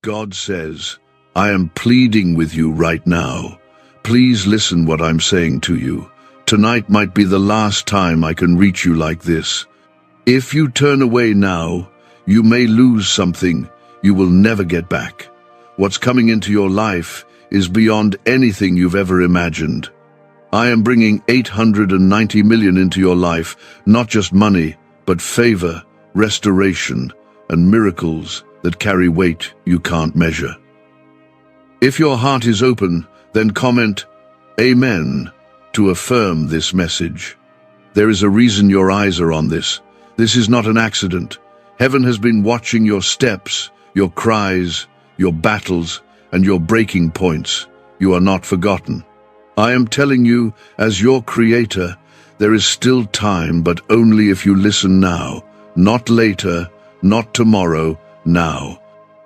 God says, I am pleading with you right now. Please listen what I'm saying to you. Tonight might be the last time I can reach you like this. If you turn away now, you may lose something you will never get back. What's coming into your life is beyond anything you've ever imagined. I am bringing 890 million into your life, not just money, but favor, restoration, and miracles that carry weight you can't measure. If your heart is open, then comment Amen to affirm this message. There is a reason your eyes are on this. This is not an accident. Heaven has been watching your steps, your cries, your battles, and your breaking points. You are not forgotten. I am telling you, as your creator, there is still time, but only if you listen now, not later, not tomorrow, now.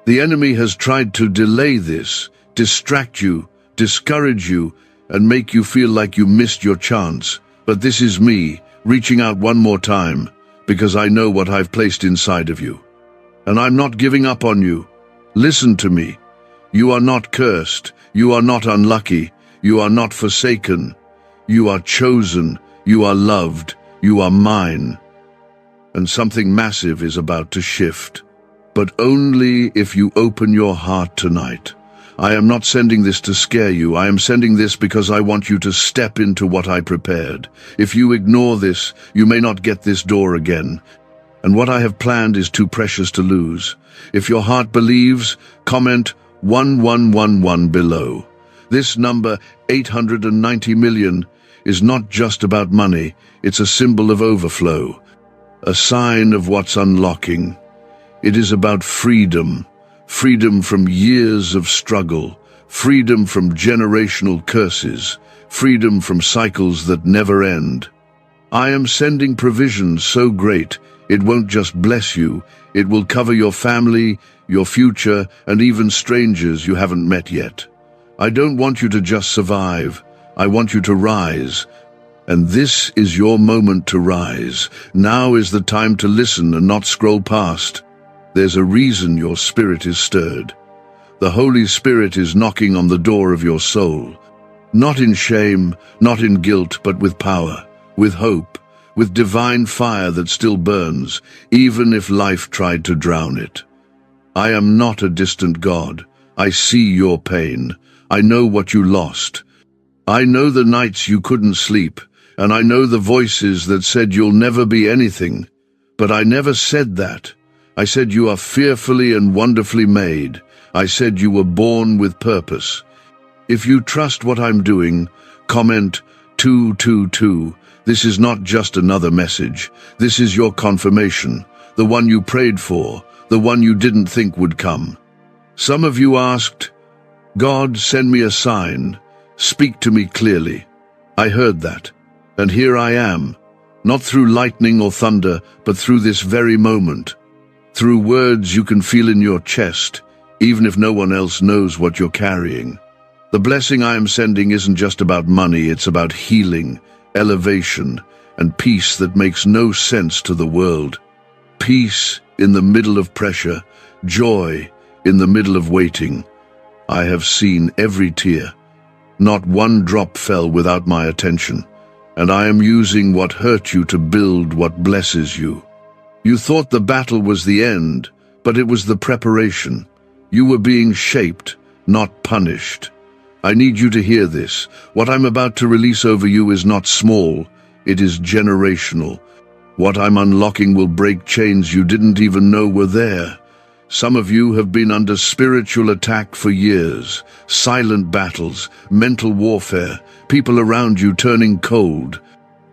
The enemy has tried to delay this, distract you, discourage you, and make you feel like you missed your chance. But this is me, reaching out one more time, because I know what I've placed inside of you. And I'm not giving up on you. Listen to me. You are not cursed. You are not unlucky. You are not forsaken. You are chosen. You are loved. You are mine. And something massive is about to shift. But only if you open your heart tonight. I am not sending this to scare you. I am sending this because I want you to step into what I prepared. If you ignore this, you may not get this door again. And what I have planned is too precious to lose. If your heart believes, comment 1111 below. This number, 890 million, is not just about money. It's a symbol of overflow, a sign of what's unlocking. It is about freedom. Freedom from years of struggle, freedom from generational curses, freedom from cycles that never end. I am sending provisions so great, it won't just bless you, it will cover your family, your future, and even strangers you haven't met yet. I don't want you to just survive, I want you to rise. And this is your moment to rise. Now is the time to listen and not scroll past. There's a reason your spirit is stirred. The Holy Spirit is knocking on the door of your soul. Not in shame, not in guilt, but with power, with hope, with divine fire that still burns, even if life tried to drown it. I am not a distant God. I see your pain. I know what you lost. I know the nights you couldn't sleep, and I know the voices that said you'll never be anything. But I never said that. I said you are fearfully and wonderfully made. I said you were born with purpose. If you trust what I'm doing, comment 222. This is not just another message. This is your confirmation, the one you prayed for, the one you didn't think would come. Some of you asked, God, send me a sign. Speak to me clearly. I heard that. And here I am, not through lightning or thunder, but through this very moment. Through words you can feel in your chest, even if no one else knows what you're carrying. The blessing I am sending isn't just about money, it's about healing, elevation, and peace that makes no sense to the world. Peace in the middle of pressure, joy in the middle of waiting. I have seen every tear. Not one drop fell without my attention, and I am using what hurt you to build what blesses you. You thought the battle was the end, but it was the preparation. You were being shaped, not punished. I need you to hear this. What I'm about to release over you is not small, it is generational. What I'm unlocking will break chains you didn't even know were there. Some of you have been under spiritual attack for years, silent battles, mental warfare, people around you turning cold,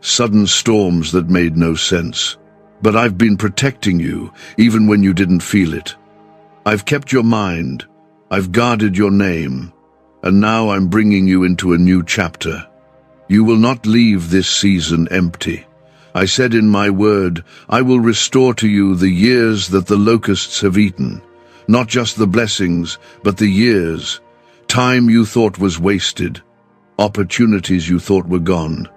sudden storms that made no sense. But I've been protecting you, even when you didn't feel it. I've kept your mind, I've guarded your name, and now I'm bringing you into a new chapter. You will not leave this season empty. I said in my word, I will restore to you the years that the locusts have eaten. Not just the blessings, but the years. Time you thought was wasted. Opportunities you thought were gone.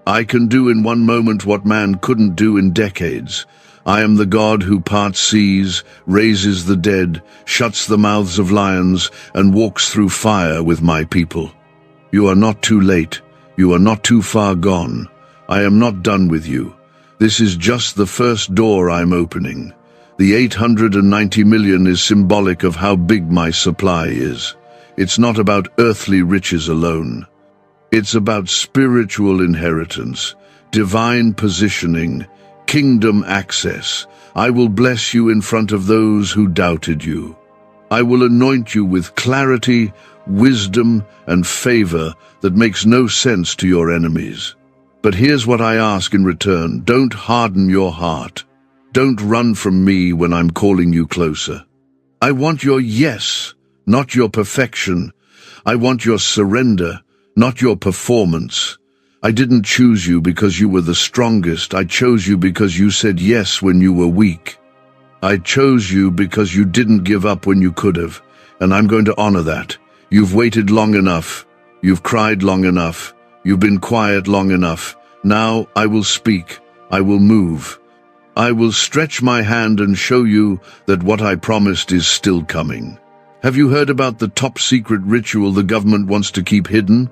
I can do in one moment what man couldn't do in decades. I am the God who parts seas, raises the dead, shuts the mouths of lions, and walks through fire with my people. You are not too late. You are not too far gone. I am not done with you. This is just the first door I'm opening. The 890 million is symbolic of how big my supply is. It's not about earthly riches alone. It's about spiritual inheritance, divine positioning, kingdom access. I will bless you in front of those who doubted you. I will anoint you with clarity, wisdom, and favor that makes no sense to your enemies. But here's what I ask in return. Don't harden your heart. Don't run from me when I'm calling you closer. I want your yes, not your perfection. I want your surrender, not your performance. I didn't choose you because you were the strongest. I chose you because you said yes when you were weak. I chose you because you didn't give up when you could have, and I'm going to honor that. You've waited long enough. You've cried long enough. You've been quiet long enough. Now I will speak. I will move. I will stretch my hand and show you that what I promised is still coming. Have you heard about the top secret ritual the government wants to keep hidden?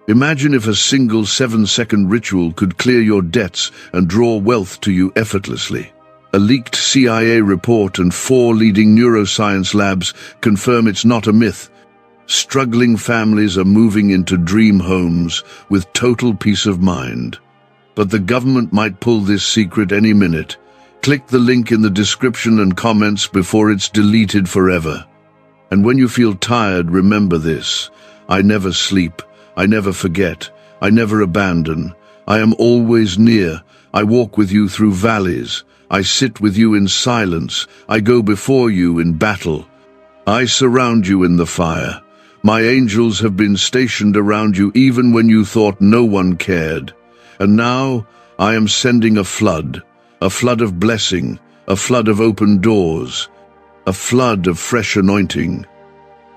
Imagine if a single 7-second ritual could clear your debts and draw wealth to you effortlessly. A leaked CIA report and 4 leading neuroscience labs confirm it's not a myth. Struggling families are moving into dream homes with total peace of mind. But the government might pull this secret any minute. Click the link in the description and comments before it's deleted forever. And when you feel tired, remember this. I never sleep. I never forget. I never abandon. I am always near. I walk with you through valleys. I sit with you in silence. I go before you in battle. I surround you in the fire. My angels have been stationed around you even when you thought no one cared. And now I am sending a flood of blessing, a flood of open doors, a flood of fresh anointing.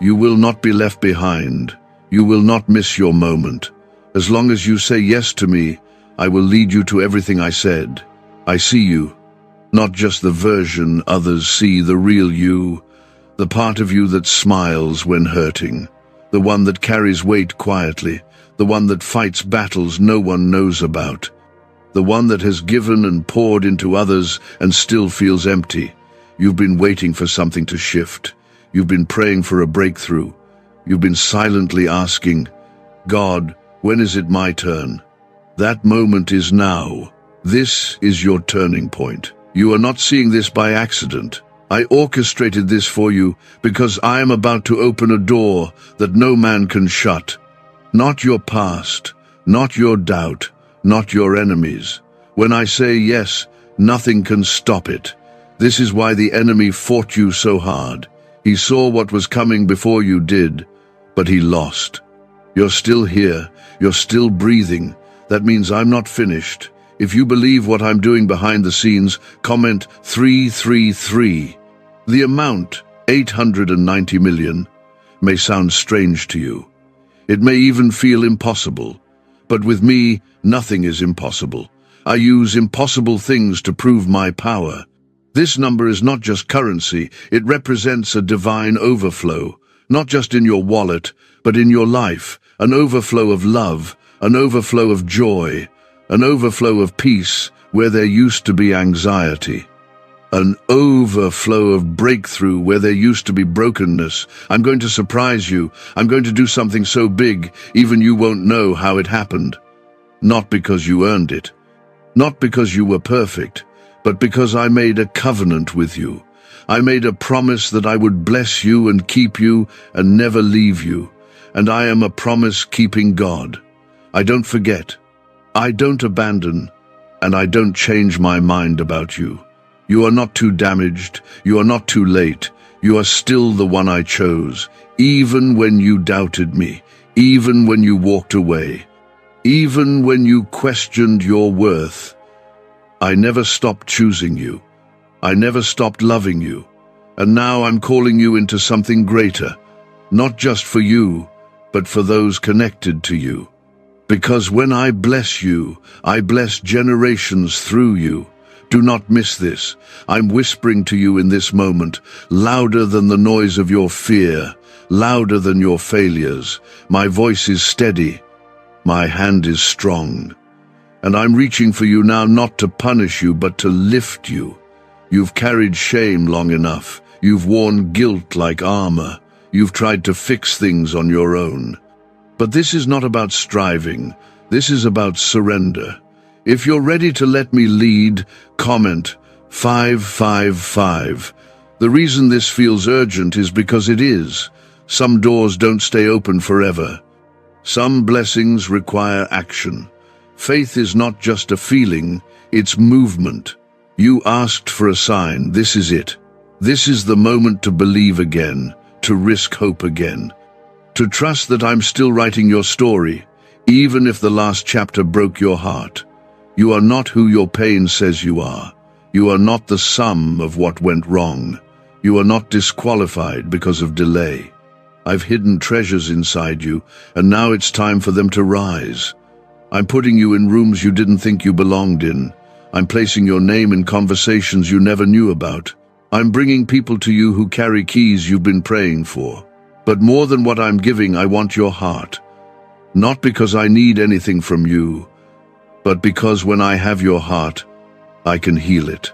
You will not be left behind. You will not miss your moment. As long as you say yes to me, I will lead you to everything I said. I see you, not just the version others see, the real you, the part of you that smiles when hurting, the one that carries weight quietly, the one that fights battles no one knows about, the one that has given and poured into others and still feels empty. You've been waiting for something to shift. You've been praying for a breakthrough. You've been silently asking, God, when is it my turn? That moment is now. This is your turning point. You are not seeing this by accident. I orchestrated this for you because I am about to open a door that no man can shut. Not your past, not your doubt, not your enemies. When I say yes, nothing can stop it. This is why the enemy fought you so hard. He saw what was coming before you did, but he lost. You're still here. You're still breathing. That means I'm not finished. If you believe what I'm doing behind the scenes, comment 333. The amount, 890 million, may sound strange to you. It may even feel impossible. But with me, nothing is impossible. I use impossible things to prove my power. This number is not just currency, it represents a divine overflow, not just in your wallet, but in your life, an overflow of love, an overflow of joy, an overflow of peace where there used to be anxiety, an overflow of breakthrough where there used to be brokenness. I'm going to surprise you. I'm going to do something so big, even you won't know how it happened. Not because you earned it, not because you were perfect, but because I made a covenant with you. I made a promise that I would bless you and keep you and never leave you. And I am a promise-keeping God. I don't forget. I don't abandon. And I don't change my mind about you. You are not too damaged. You are not too late. You are still the one I chose, even when you doubted me, even when you walked away, even when you questioned your worth. I never stopped choosing you. I never stopped loving you. And now I'm calling you into something greater, not just for you, but for those connected to you. Because when I bless you, I bless generations through you. Do not miss this. I'm whispering to you in this moment, louder than the noise of your fear, louder than your failures. My voice is steady. My hand is strong. And I'm reaching for you now, not to punish you, but to lift you. You've carried shame long enough. You've worn guilt like armor. You've tried to fix things on your own. But this is not about striving. This is about surrender. If you're ready to let me lead, comment 555. The reason this feels urgent is because it is. Some doors don't stay open forever. Some blessings require action. Faith is not just a feeling, it's movement. You asked for a sign, this is it. This is the moment to believe again, to risk hope again. To trust that I'm still writing your story, even if the last chapter broke your heart. You are not who your pain says you are. You are not the sum of what went wrong. You are not disqualified because of delay. I've hidden treasures inside you, and now it's time for them to rise. I'm putting you in rooms you didn't think you belonged in. I'm placing your name in conversations you never knew about. I'm bringing people to you who carry keys you've been praying for. But more than what I'm giving, I want your heart. Not because I need anything from you, but because when I have your heart, I can heal it.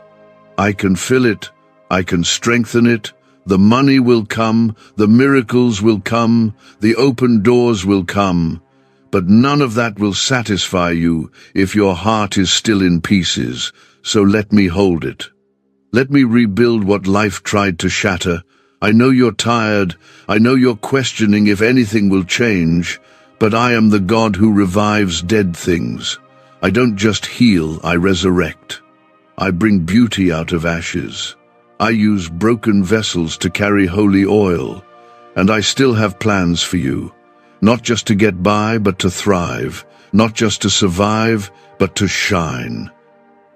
I can fill it. I can strengthen it. The money will come. The miracles will come. The open doors will come. But none of that will satisfy you if your heart is still in pieces. So let me hold it. Let me rebuild what life tried to shatter. I know you're tired. I know you're questioning if anything will change. But I am the God who revives dead things. I don't just heal, I resurrect. I bring beauty out of ashes. I use broken vessels to carry holy oil. And I still have plans for you. Not just to get by, but to thrive. Not just to survive, but to shine.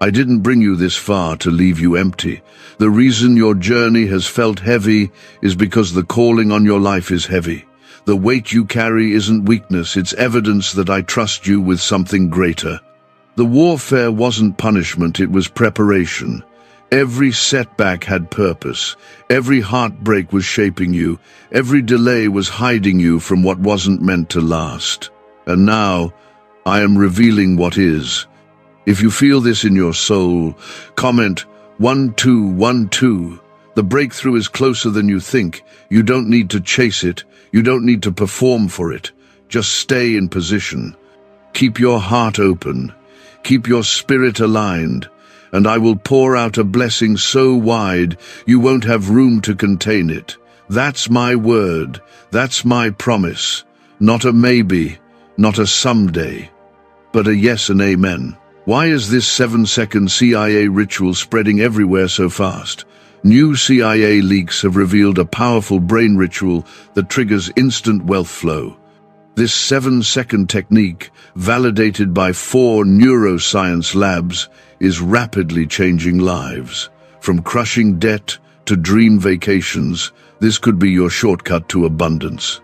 I didn't bring you this far to leave you empty. The reason your journey has felt heavy is because the calling on your life is heavy. The weight you carry isn't weakness, it's evidence that I trust you with something greater. The warfare wasn't punishment, it was preparation. Every setback had purpose. Every heartbreak was shaping you. Every delay was hiding you from what wasn't meant to last. And now, I am revealing what is. If you feel this in your soul, comment 1212. The breakthrough is closer than you think. You don't need to chase it. You don't need to perform for it. Just stay in position. Keep your heart open. Keep your spirit aligned. And I will pour out a blessing so wide you won't have room to contain it. That's my word. That's my promise. Not a maybe, not a someday, but a yes and amen. Why is this 7-second CIA ritual spreading everywhere so fast? New CIA leaks have revealed a powerful brain ritual that triggers instant wealth flow. This 7-second technique, validated by 4 neuroscience labs, is rapidly changing lives. From crushing debt to dream vacations, this could be your shortcut to abundance.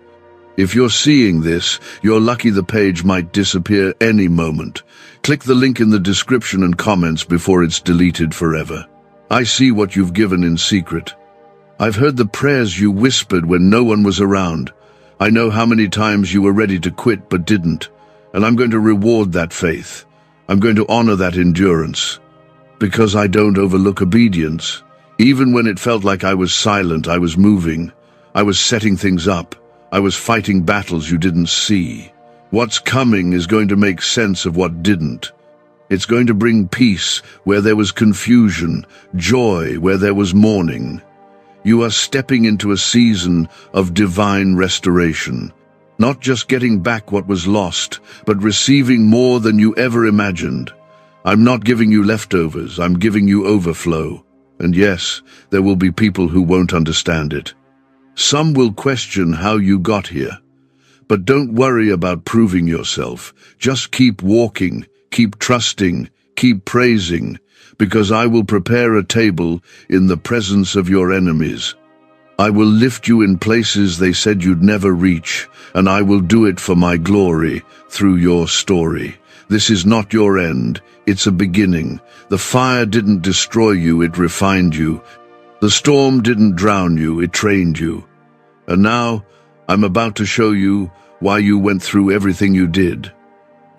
If you're seeing this, you're lucky. The page might disappear any moment. Click the link in the description and comments before it's deleted forever. I see what you've given in secret. I've heard the prayers you whispered when no one was around. I know how many times you were ready to quit but didn't, and I'm going to reward that faith. I'm going to honor that endurance. Because I don't overlook obedience. Even when it felt like I was silent, I was moving. I was setting things up. I was fighting battles you didn't see. What's coming is going to make sense of what didn't. It's going to bring peace where there was confusion, joy where there was mourning. You are stepping into a season of divine restoration. Not just getting back what was lost, but receiving more than you ever imagined. I'm not giving you leftovers, I'm giving you overflow. And yes, there will be people who won't understand it. Some will question how you got here. But don't worry about proving yourself. Just keep walking, keep trusting, keep praising, because I will prepare a table in the presence of your enemies. I will lift you in places they said you'd never reach, and I will do it for my glory through your story. This is not your end, it's a beginning. The fire didn't destroy you, it refined you. The storm didn't drown you, it trained you. And now, I'm about to show you why you went through everything you did.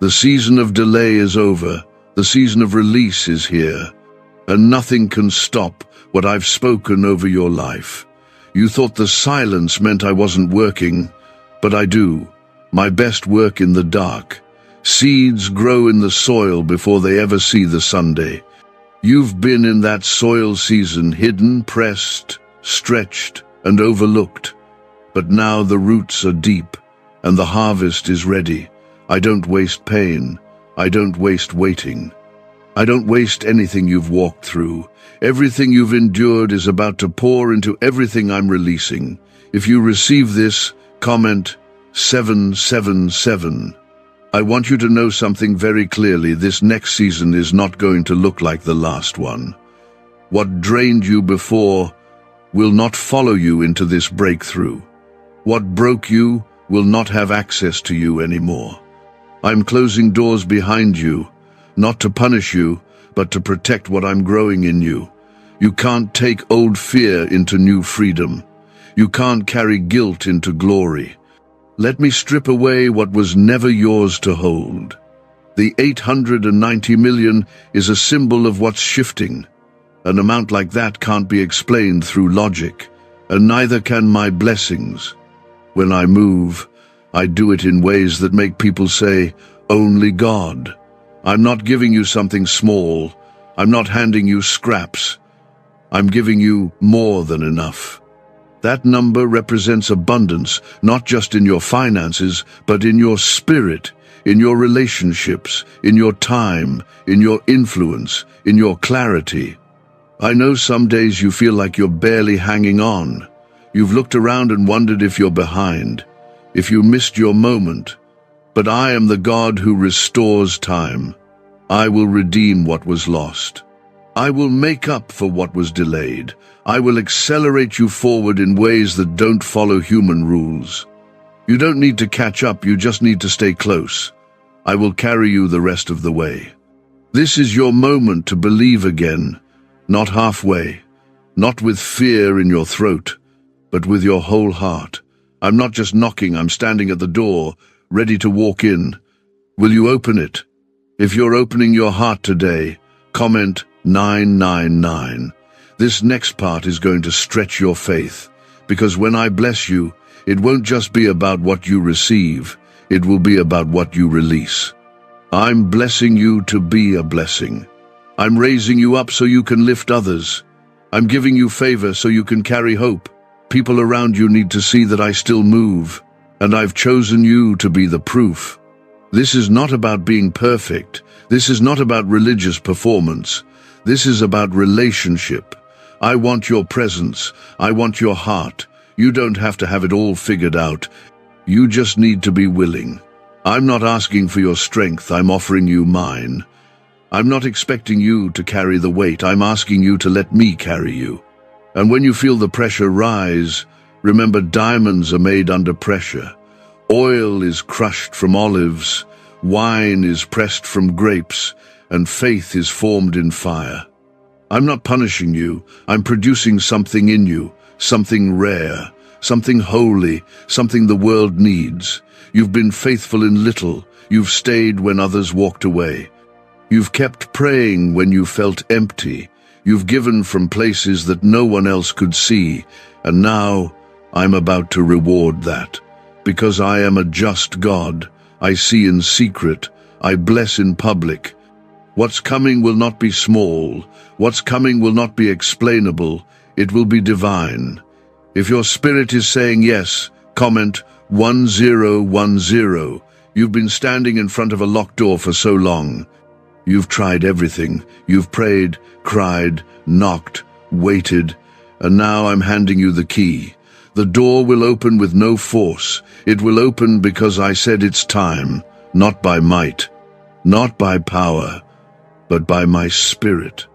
The season of delay is over, the season of release is here, and nothing can stop what I've spoken over your life. You thought the silence meant I wasn't working, but I do. My best work in the dark. Seeds grow in the soil before they ever see the Sunday. You've been in that soil season, hidden, pressed, stretched, and overlooked. But now the roots are deep, and the harvest is ready. I don't waste pain. I don't waste waiting. I don't waste anything you've walked through. Everything you've endured is about to pour into everything I'm releasing. If you receive this, comment 777. I want you to know something very clearly. This next season is not going to look like the last one. What drained you before will not follow you into this breakthrough. What broke you will not have access to you anymore. I'm closing doors behind you, not to punish you, but to protect what I'm growing in you. You can't take old fear into new freedom. You can't carry guilt into glory. Let me strip away what was never yours to hold. The 890 million is a symbol of what's shifting. An amount like that can't be explained through logic, and neither can my blessings. When I move, I do it in ways that make people say, "Only God." I'm not giving you something small. I'm not handing you scraps. I'm giving you more than enough. That number represents abundance, not just in your finances, but in your spirit, in your relationships, in your time, in your influence, in your clarity. I know some days you feel like you're barely hanging on. You've looked around and wondered if you're behind, if you missed your moment. But I am the God who restores time. I will redeem what was lost. I will make up for what was delayed. I will accelerate you forward in ways that don't follow human rules. You don't need to catch up, you just need to stay close. I will carry you the rest of the way. This is your moment to believe again, not halfway, not with fear in your throat, but with your whole heart. I'm not just knocking, I'm standing at the door, ready to walk in. Will you open it? If you're opening your heart today, comment 999. This next part is going to stretch your faith, because when I bless you, it won't just be about what you receive, it will be about what you release. I'm blessing you to be a blessing. I'm raising you up so you can lift others. I'm giving you favor so you can carry hope. People around you need to see that I still move, and I've chosen you to be the proof. This is not about being perfect. This is not about religious performance. This is about relationship. I want your presence. I want your heart. You don't have to have it all figured out. You just need to be willing. I'm not asking for your strength. I'm offering you mine. I'm not expecting you to carry the weight. I'm asking you to let me carry you. And when you feel the pressure rise, remember diamonds are made under pressure. Oil is crushed from olives. Wine is pressed from grapes. And faith is formed in fire. I'm not punishing you. I'm producing something in you, something rare, something holy, something the world needs. You've been faithful in little. You've stayed when others walked away. You've kept praying when you felt empty. You've given from places that no one else could see. And now I'm about to reward that. Because I am a just God. I see in secret. I bless in public. What's coming will not be small. What's coming will not be explainable. It will be divine. If your spirit is saying yes, comment 1010. You've been standing in front of a locked door for so long. You've tried everything. You've prayed, cried, knocked, waited, and now I'm handing you the key. The door will open with no force. It will open because I said it's time, not by might, not by power, but by my spirit.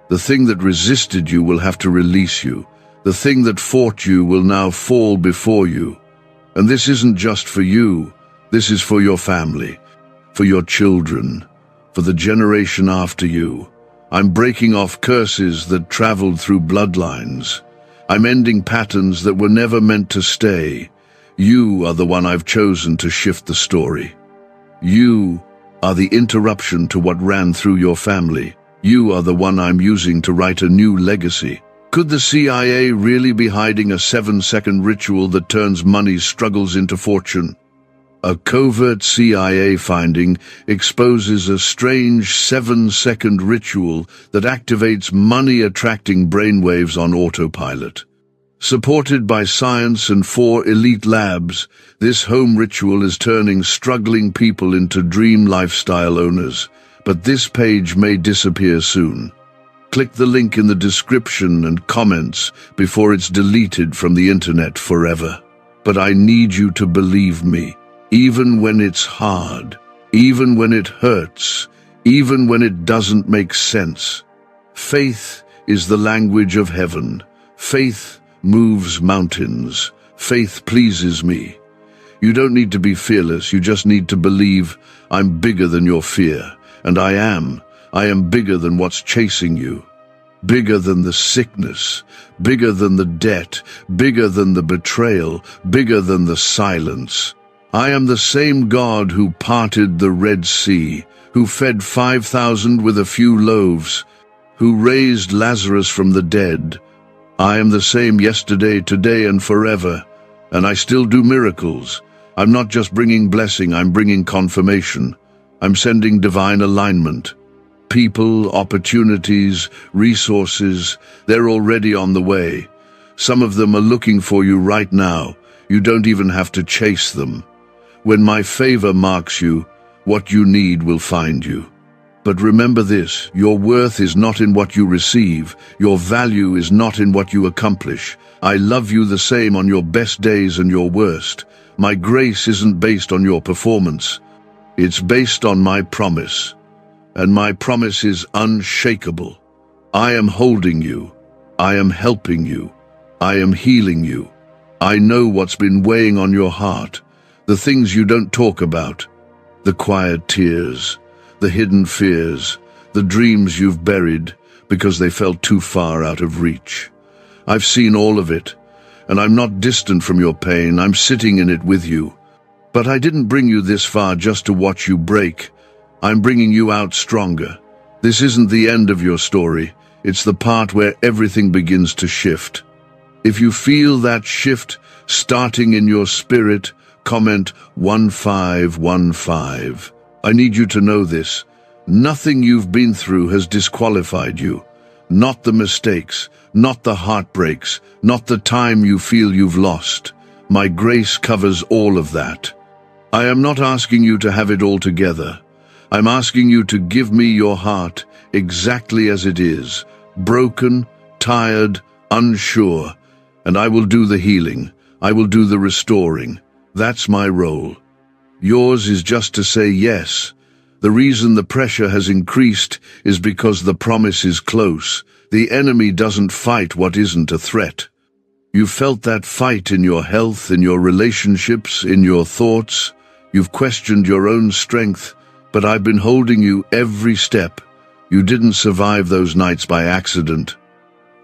The thing that resisted you will have to release you. The thing that fought you will now fall before you. And this isn't just for you. This is for your family. for your children, for the generation after you. I'm breaking off curses that traveled through bloodlines. I'm ending patterns that were never meant to stay. You are the one I've chosen to shift the story. You are the interruption to what ran through your family. You are the one I'm using to write a new legacy. Could the CIA really be hiding a 7-second ritual that turns money's struggles into fortune? A covert CIA finding exposes a strange 7-second ritual that activates money-attracting brainwaves on autopilot. Supported by science and 4 elite labs, this home ritual is turning struggling people into dream lifestyle owners. But this page may disappear soon. Click the link in the description and comments before it's deleted from the internet forever. But I need you to believe me, even when it's hard, even when it hurts, even when it doesn't make sense. Faith is the language of heaven. Faith moves mountains. Faith pleases me. You don't need to be fearless, you just need to believe I'm bigger than your fear. And I am bigger than what's chasing you. Bigger than the sickness, bigger than the debt, bigger than the betrayal, bigger than the silence. I am the same God who parted the Red Sea, who fed 5,000 with a few loaves, who raised Lazarus from the dead. I am the same yesterday, today, and forever, and I still do miracles. I'm not just bringing blessing, I'm bringing confirmation. I'm sending divine alignment. People, opportunities, resources, they're already on the way. Some of them are looking for you right now. You don't even have to chase them. When my favor marks you, what you need will find you. But remember this, your worth is not in what you receive. Your value is not in what you accomplish. I love you the same on your best days and your worst. My grace isn't based on your performance. It's based on my promise. And my promise is unshakable. I am holding you. I am helping you. I am healing you. I know what's been weighing on your heart. The things you don't talk about. The quiet tears. The hidden fears, the dreams you've buried because they felt too far out of reach. I've seen all of it, and I'm not distant from your pain, I'm sitting in it with you. But I didn't bring you this far just to watch you break. I'm bringing you out stronger. This isn't the end of your story, it's the part where everything begins to shift. If you feel that shift starting in your spirit, comment 1515. I need you to know this. Nothing you've been through has disqualified you. Not the mistakes, not the heartbreaks, not the time you feel you've lost. My grace covers all of that. I am not asking you to have it all together. I'm asking you to give me your heart exactly as it is, broken, tired, unsure, and I will do the healing. I will do the restoring. That's my role. Yours is just to say yes. The reason the pressure has increased is because the promise is close. The enemy doesn't fight what isn't a threat. You felt that fight in your health, in your relationships, in your thoughts. You've questioned your own strength, but I've been holding you every step. You didn't survive those nights by accident.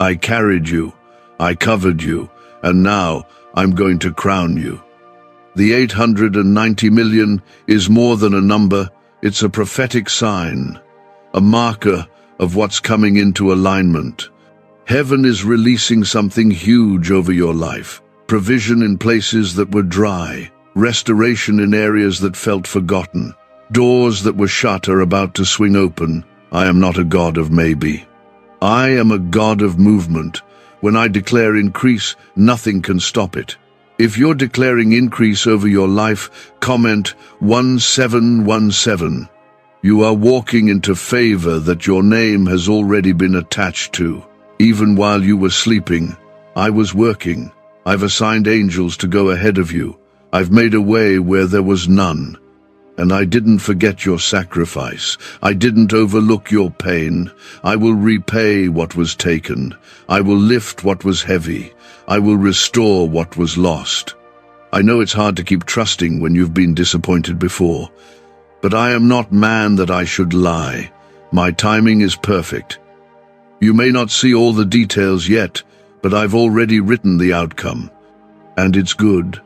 I carried you, I covered you, and now I'm going to crown you. The 890 million is more than a number, it's a prophetic sign, a marker of what's coming into alignment. Heaven is releasing something huge over your life, provision in places that were dry, restoration in areas that felt forgotten. Doors that were shut are about to swing open. I am not a God of maybe. I am a God of movement. When I declare increase, nothing can stop it. If you're declaring increase over your life, comment 1717. You are walking into favor that your name has already been attached to. Even while you were sleeping, I was working. I've assigned angels to go ahead of you. I've made a way where there was none. And I didn't forget your sacrifice. I didn't overlook your pain. I will repay what was taken. I will lift what was heavy. I will restore what was lost. I know it's hard to keep trusting when you've been disappointed before, But I am not man that I should lie. My timing is perfect. You may not see all the details yet, but I've already written the outcome. And it's good.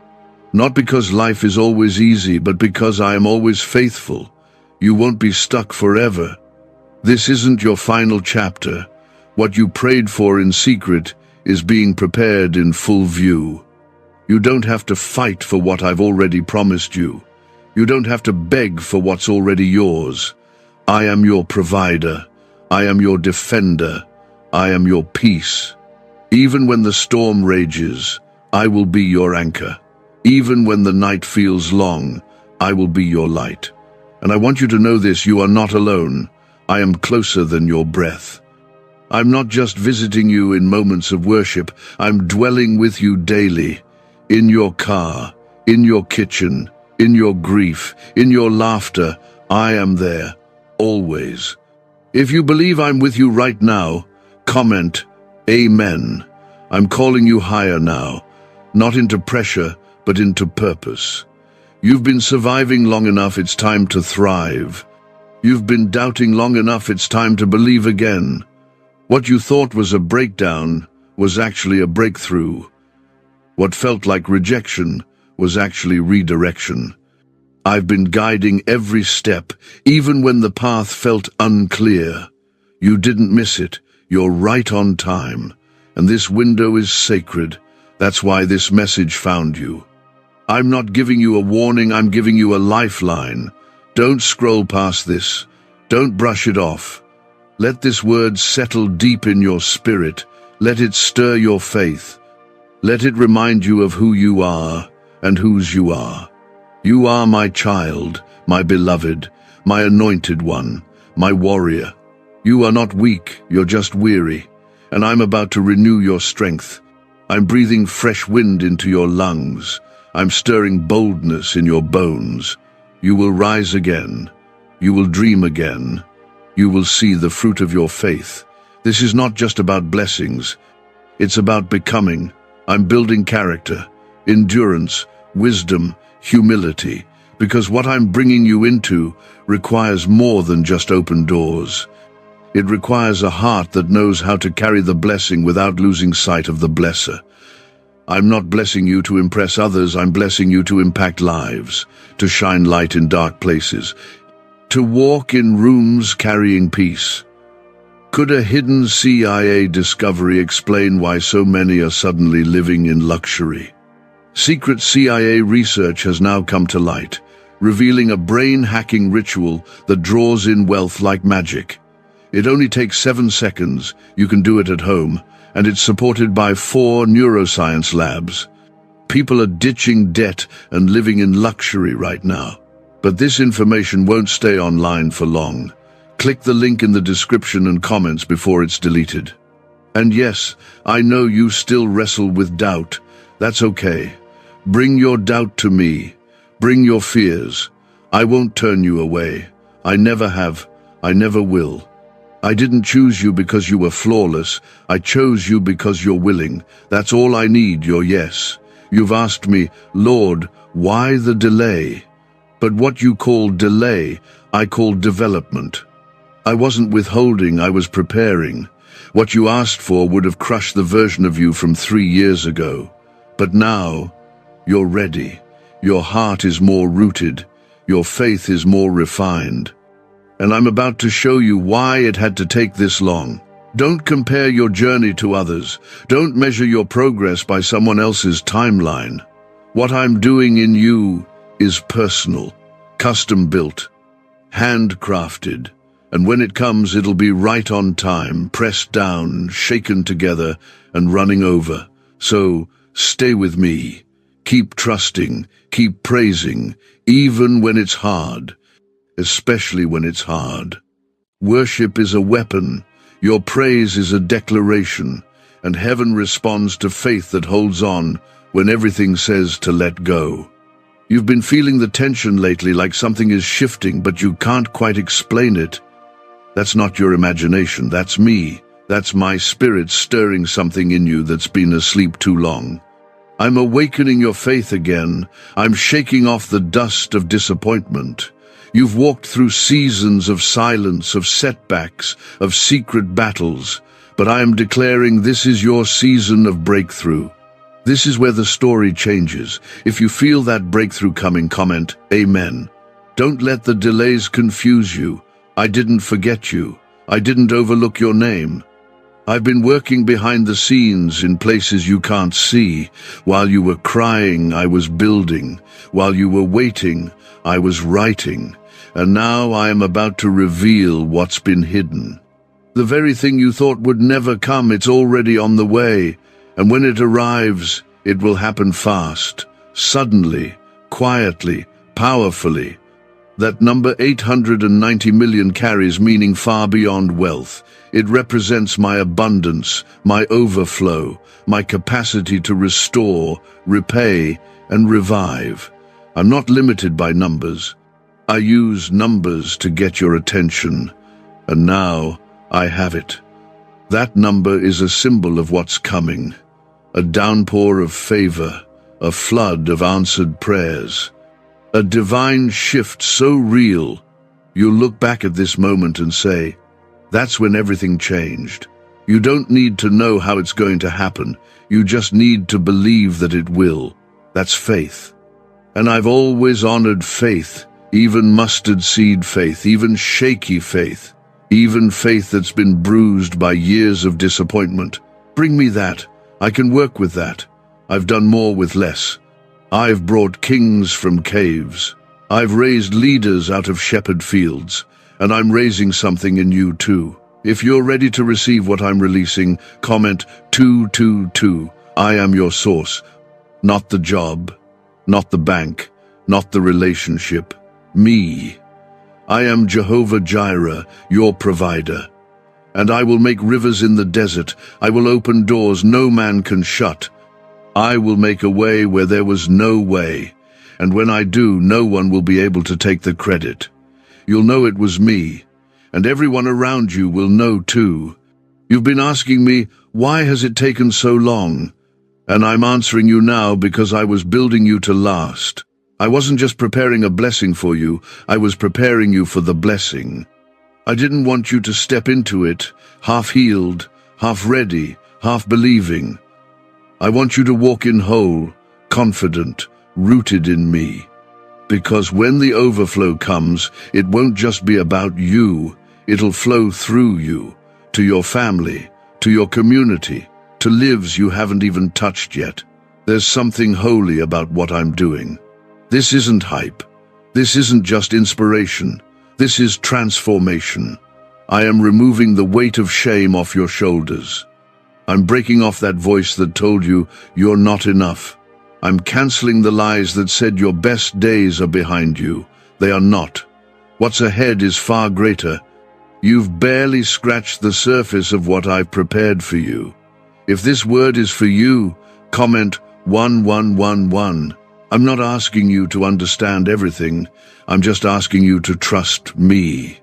Not because life is always easy, but because I am always faithful. You won't be stuck forever. This isn't your final chapter. What you prayed for in secret is being prepared in full view. You don't have to fight for what I've already promised you. You don't have to beg for what's already yours. I am your provider. I am your defender. I am your peace. Even when the storm rages, I will be your anchor. Even when the night feels long, I will be your light. And I want you to know this, you are not alone. I am closer than your breath. I'm not just visiting you in moments of worship, I'm dwelling with you daily. In your car, in your kitchen, in your grief, in your laughter, I am there, always. If you believe I'm with you right now, comment, Amen. I'm calling you higher now, not into pressure, but into purpose. You've been surviving long enough, it's time to thrive. You've been doubting long enough, it's time to believe again. What you thought was a breakdown was actually a breakthrough. What felt like rejection was actually redirection. I've been guiding every step, even when the path felt unclear. You didn't miss it, you're right on time. And this window is sacred. That's why this message found you. I'm not giving you a warning, I'm giving you a lifeline. Don't scroll past this. Don't brush it off. Let this word settle deep in your spirit. Let it stir your faith. Let it remind you of who you are and whose you are. You are my child, my beloved, my anointed one, my warrior. You are not weak, you're just weary. And I'm about to renew your strength. I'm breathing fresh wind into your lungs. I'm stirring boldness in your bones. You will rise again. You will dream again. You will see the fruit of your faith. This is not just about blessings. It's about becoming. I'm building character, endurance, wisdom, humility, because what I'm bringing you into requires more than just open doors. It requires a heart that knows how to carry the blessing without losing sight of the blesser. I'm not blessing you to impress others, I'm blessing you to impact lives, to shine light in dark places, to walk in rooms carrying peace. Could a hidden CIA discovery explain why so many are suddenly living in luxury? Secret CIA research has now come to light, revealing a brain-hacking ritual that draws in wealth like magic. It only takes 7 seconds, you can do it at home, and it's supported by 4 neuroscience labs. People are ditching debt and living in luxury right now. But this information won't stay online for long. Click the link in the description and comments before it's deleted. And yes, I know you still wrestle with doubt. That's okay. Bring your doubt to me. Bring your fears. I won't turn you away. I never have. I never will. I didn't choose you because you were flawless. I chose you because you're willing. That's all I need, your yes. You've asked me, Lord, why the delay? But what you call delay, I call development. I wasn't withholding, I was preparing. What you asked for would have crushed the version of you from 3 years ago. But now, you're ready. Your heart is more rooted. Your faith is more refined. And I'm about to show you why it had to take this long. Don't compare your journey to others. Don't measure your progress by someone else's timeline. What I'm doing in you is personal, custom-built, handcrafted. And when it comes, it'll be right on time, pressed down, shaken together, and running over. So, stay with me. Keep trusting, keep praising, even when it's hard. Especially when it's hard. Worship is a weapon. Your praise is a declaration. And heaven responds to faith that holds on when everything says to let go. You've been feeling the tension lately, like something is shifting, but you can't quite explain it. That's not your imagination, that's me. That's my spirit stirring something in you that's been asleep too long. I'm awakening your faith again. I'm shaking off the dust of disappointment. You've walked through seasons of silence, of setbacks, of secret battles, but I am declaring this is your season of breakthrough. This is where the story changes. If you feel that breakthrough coming, comment, Amen. Don't let the delays confuse you. I didn't forget you. I didn't overlook your name. I've been working behind the scenes in places you can't see. While you were crying, I was building. While you were waiting, I was writing. And now I am about to reveal what's been hidden. The very thing you thought would never come, it's already on the way. And when it arrives, it will happen fast, suddenly, quietly, powerfully. That number 890 million carries meaning far beyond wealth. It represents my abundance, my overflow, my capacity to restore, repay, and revive. I'm not limited by numbers. I use numbers to get your attention, and now I have it. That number is a symbol of what's coming. A downpour of favor, a flood of answered prayers. A divine shift so real, you'll look back at this moment and say, that's when everything changed. You don't need to know how it's going to happen. You just need to believe that it will. That's faith. And I've always honored faith, even mustard seed faith, even shaky faith, even faith that's been bruised by years of disappointment. Bring me that. I can work with that. I've done more with less. I've brought kings from caves. I've raised leaders out of shepherd fields. And I'm raising something in you too. If you're ready to receive what I'm releasing, comment 222. I am your source. Not the job, not the bank, not the relationship. Me. I am Jehovah Jireh, your provider. And I will make rivers in the desert. I will open doors no man can shut. I will make a way where there was no way. And when I do, no one will be able to take the credit. You'll know it was me, and everyone around you will know too. You've been asking me, why has it taken so long? And I'm answering you now because I was building you to last. I wasn't just preparing a blessing for you, I was preparing you for the blessing. I didn't want you to step into it, half-healed, half-ready, half-believing. I want you to walk in whole, confident, rooted in me. Because when the overflow comes, it won't just be about you, it'll flow through you, to your family, to your community, to lives you haven't even touched yet. There's something holy about what I'm doing. This isn't hype. This isn't just inspiration. This is transformation. I am removing the weight of shame off your shoulders. I'm breaking off that voice that told you you're not enough. I'm canceling the lies that said your best days are behind you. They are not. What's ahead is far greater. You've barely scratched the surface of what I've prepared for you. If this word is for you, comment 1111. I'm not asking you to understand everything. I'm just asking you to trust me.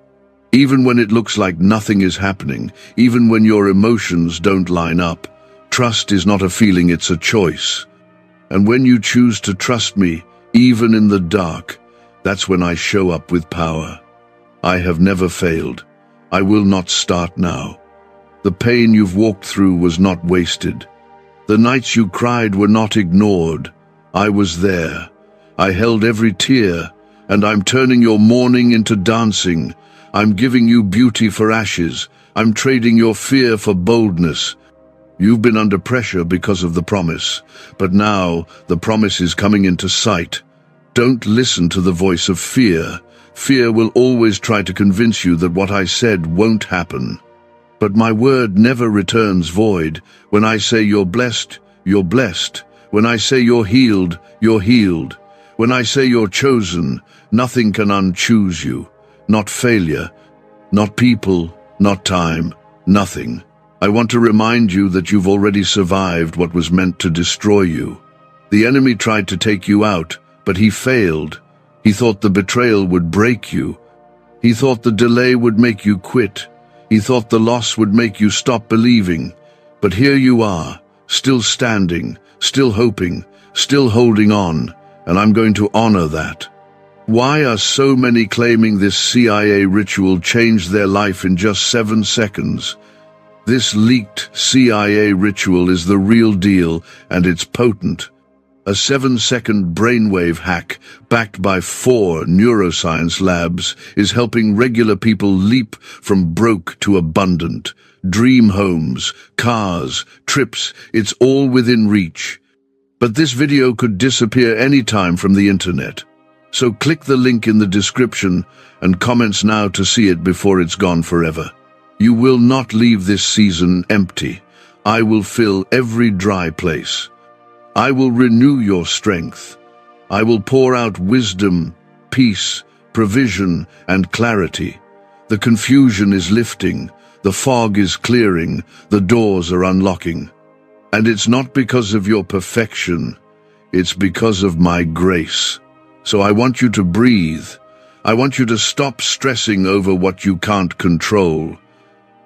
Even when it looks like nothing is happening, even when your emotions don't line up, trust is not a feeling, it's a choice. And when you choose to trust me, even in the dark, that's when I show up with power. I have never failed. I will not start now. The pain you've walked through was not wasted. The nights you cried were not ignored. I was there. I held every tear, and I'm turning your mourning into dancing. I'm giving you beauty for ashes. I'm trading your fear for boldness. You've been under pressure because of the promise, but now the promise is coming into sight. Don't listen to the voice of fear. Fear will always try to convince you that what I said won't happen. But my word never returns void. When I say you're blessed, you're blessed. When I say you're healed, you're healed. When I say you're chosen, nothing can unchoose you. Not failure, not people, not time, nothing. I want to remind you that you've already survived what was meant to destroy you. The enemy tried to take you out, but he failed. He thought the betrayal would break you. He thought the delay would make you quit. He thought the loss would make you stop believing. But here you are, still standing, still hoping, still holding on, and I'm going to honor that. Why are so many claiming this CIA ritual changed their life in just 7 seconds? This leaked CIA ritual is the real deal, and it's potent. A 7-second brainwave hack, backed by 4 neuroscience labs, is helping regular people leap from broke to abundant. Dream homes, cars, trips, it's all within reach. But this video could disappear anytime from the internet. So click the link in the description and comments now to see it before it's gone forever. You will not leave this season empty. I will fill every dry place. I will renew your strength. I will pour out wisdom, peace, provision, and clarity. The confusion is lifting, the fog is clearing, the doors are unlocking. And it's not because of your perfection, it's because of my grace. So I want you to breathe. I want you to stop stressing over what you can't control.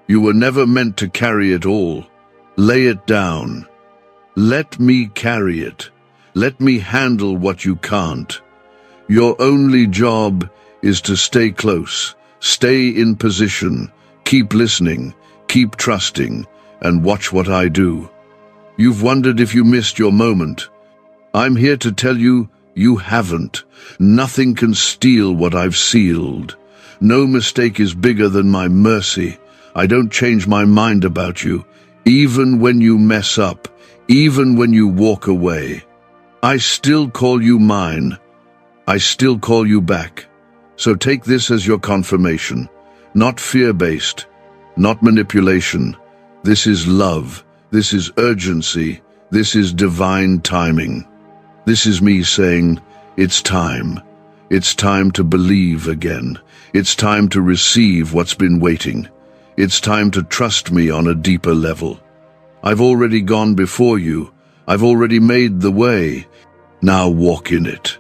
You were never meant to carry it all. Lay it down. Let me carry it. Let me handle what you can't. Your only job is to stay close, stay in position, keep listening, keep trusting, and watch what I do. You've wondered if you missed your moment. I'm here to tell you, you haven't. Nothing can steal what I've sealed. No mistake is bigger than my mercy. I don't change my mind about you, even when you mess up, even when you walk away. I still call you mine. I still call you back. So take this as your confirmation. Not fear-based, not manipulation. This is love. This is urgency. This is divine timing. This is me saying, it's time. It's time to believe again. It's time to receive what's been waiting. It's time to trust me on a deeper level. I've already gone before you. I've already made the way. Now walk in it.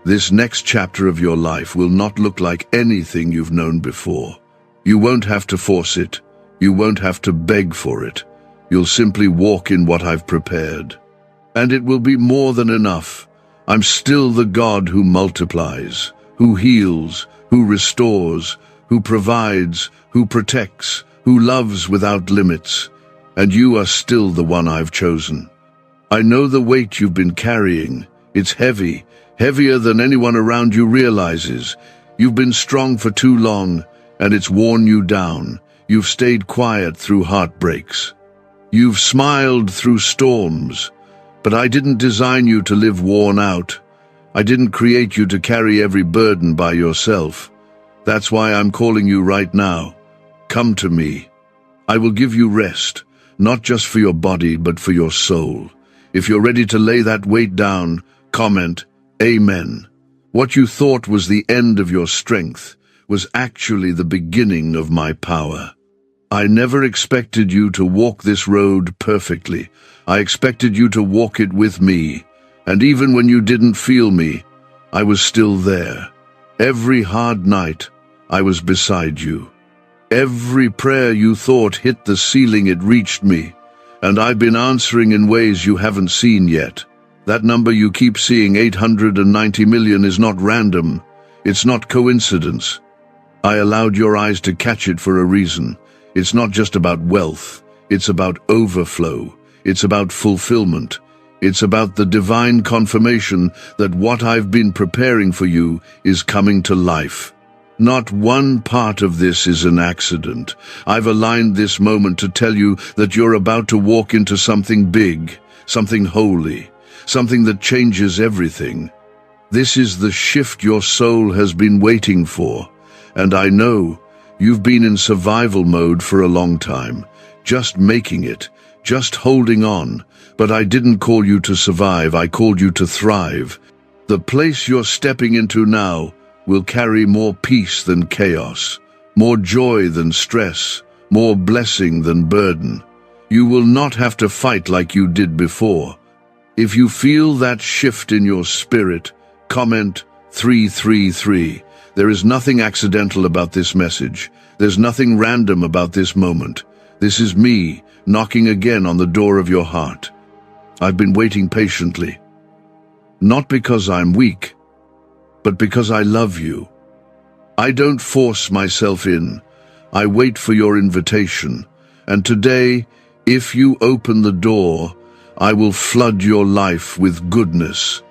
This next chapter of your life will not look like anything you've known before. You won't have to force it. You won't have to beg for it. You'll simply walk in what I've prepared. And it will be more than enough. I'm still the God who multiplies, who heals, who restores, who provides, who protects, who loves without limits. And you are still the one I've chosen. I know the weight you've been carrying. It's heavy, heavier than anyone around you realizes. You've been strong for too long, and it's worn you down. You've stayed quiet through heartbreaks. You've smiled through storms. But I didn't design you to live worn out. I didn't create you to carry every burden by yourself. That's why I'm calling you right now. Come to me. I will give you rest, not just for your body, but for your soul. If you're ready to lay that weight down, comment, Amen. What you thought was the end of your strength was actually the beginning of my power. I never expected you to walk this road perfectly. I expected you to walk it with me. And even when you didn't feel me, I was still there. Every hard night, I was beside you. Every prayer you thought hit the ceiling, it reached me. And I've been answering in ways you haven't seen yet. That number you keep seeing, 890 million, is not random. It's not coincidence. I allowed your eyes to catch it for a reason. It's not just about wealth. It's about overflow. It's about fulfillment. It's about the divine confirmation that what I've been preparing for you is coming to life. Not one part of this is an accident. I've aligned this moment to tell you that you're about to walk into something big, something holy, something that changes everything. This is the shift your soul has been waiting for. And I know you've been in survival mode for a long time, just making it, just holding on. But I didn't call you to survive, I called you to thrive. The place you're stepping into now will carry more peace than chaos, more joy than stress, more blessing than burden. You will not have to fight like you did before. If you feel that shift in your spirit, comment 333. There is nothing accidental about this message. There's nothing random about this moment. This is me knocking again on the door of your heart. I've been waiting patiently. Not because I'm weak, but because I love you. I don't force myself in. I wait for your invitation. And today, if you open the door, I will flood your life with goodness.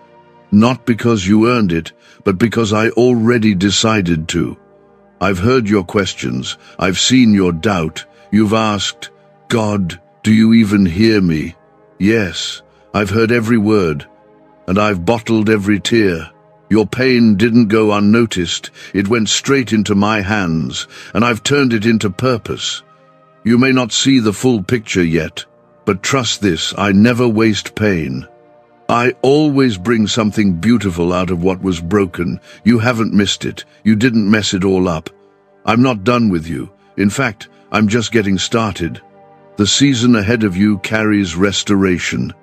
Not because you earned it, but because I already decided to. I've heard your questions. I've seen your doubt. You've asked, God, do you even hear me? Yes, I've heard every word, and I've bottled every tear. Your pain didn't go unnoticed. It went straight into my hands, and I've turned it into purpose. You may not see the full picture yet, but trust this, I never waste pain. I always bring something beautiful out of what was broken. You haven't missed it. You didn't mess it all up. I'm not done with you. In fact, I'm just getting started. The season ahead of you carries restoration.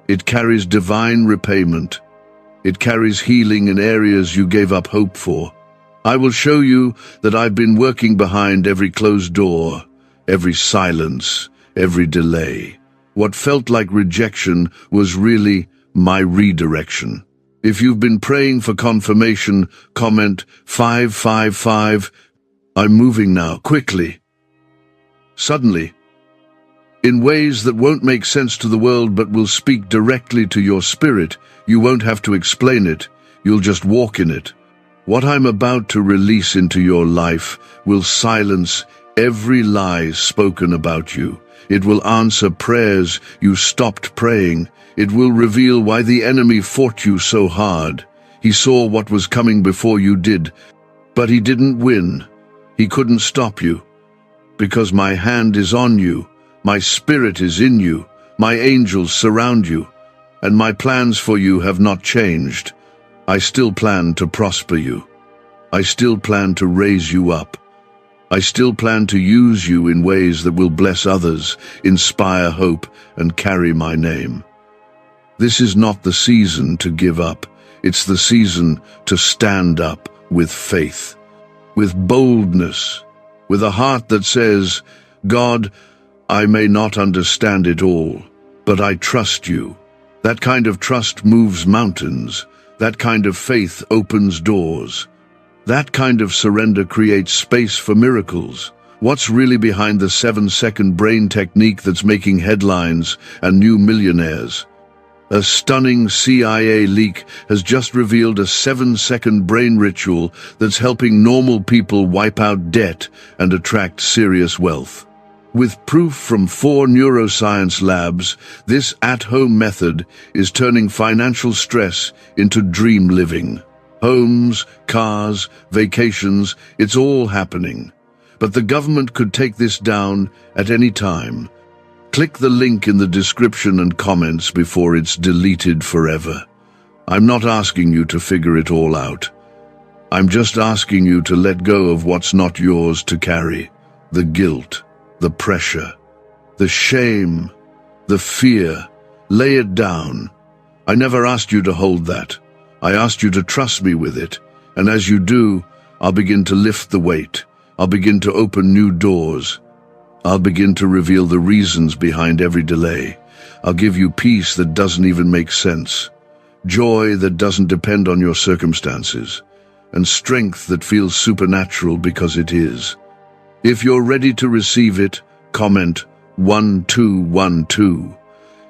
It carries divine repayment. It carries healing in areas you gave up hope for. I will show you that I've been working behind every closed door, every silence, every delay. What felt like rejection was really my redirection. If you've been praying for confirmation, comment 555. I'm moving now, quickly. Suddenly, in ways that won't make sense to the world but will speak directly to your spirit. You won't have to explain it, you'll just walk in it. What I'm about to release into your life will silence every lie spoken about you. It will answer prayers you stopped praying. It will reveal why the enemy fought you so hard. He saw what was coming before you did, but he didn't win. He couldn't stop you. Because my hand is on you, my spirit is in you, my angels surround you, and my plans for you have not changed. I still plan to prosper you. I still plan to raise you up. I still plan to use you in ways that will bless others, inspire hope, and carry my name. This is not the season to give up. It's the season to stand up with faith, with boldness, with a heart that says, God, I may not understand it all, but I trust you. That kind of trust moves mountains. That kind of faith opens doors. That kind of surrender creates space for miracles. What's really behind the 7-second brain technique that's making headlines and new millionaires? A stunning CIA leak has just revealed a 7-second brain ritual that's helping normal people wipe out debt and attract serious wealth. With proof from 4 neuroscience labs, this at-home method is turning financial stress into dream living. Homes, cars, vacations, it's all happening. But the government could take this down at any time. Click the link in the description and comments before it's deleted forever. I'm not asking you to figure it all out. I'm just asking you to let go of what's not yours to carry. The guilt, the pressure, the shame, the fear. Lay it down. I never asked you to hold that. I asked you to trust me with it. And as you do, I'll begin to lift the weight. I'll begin to open new doors. I'll begin to reveal the reasons behind every delay. I'll give you peace that doesn't even make sense, joy that doesn't depend on your circumstances, and strength that feels supernatural because it is. If you're ready to receive it, comment 1212.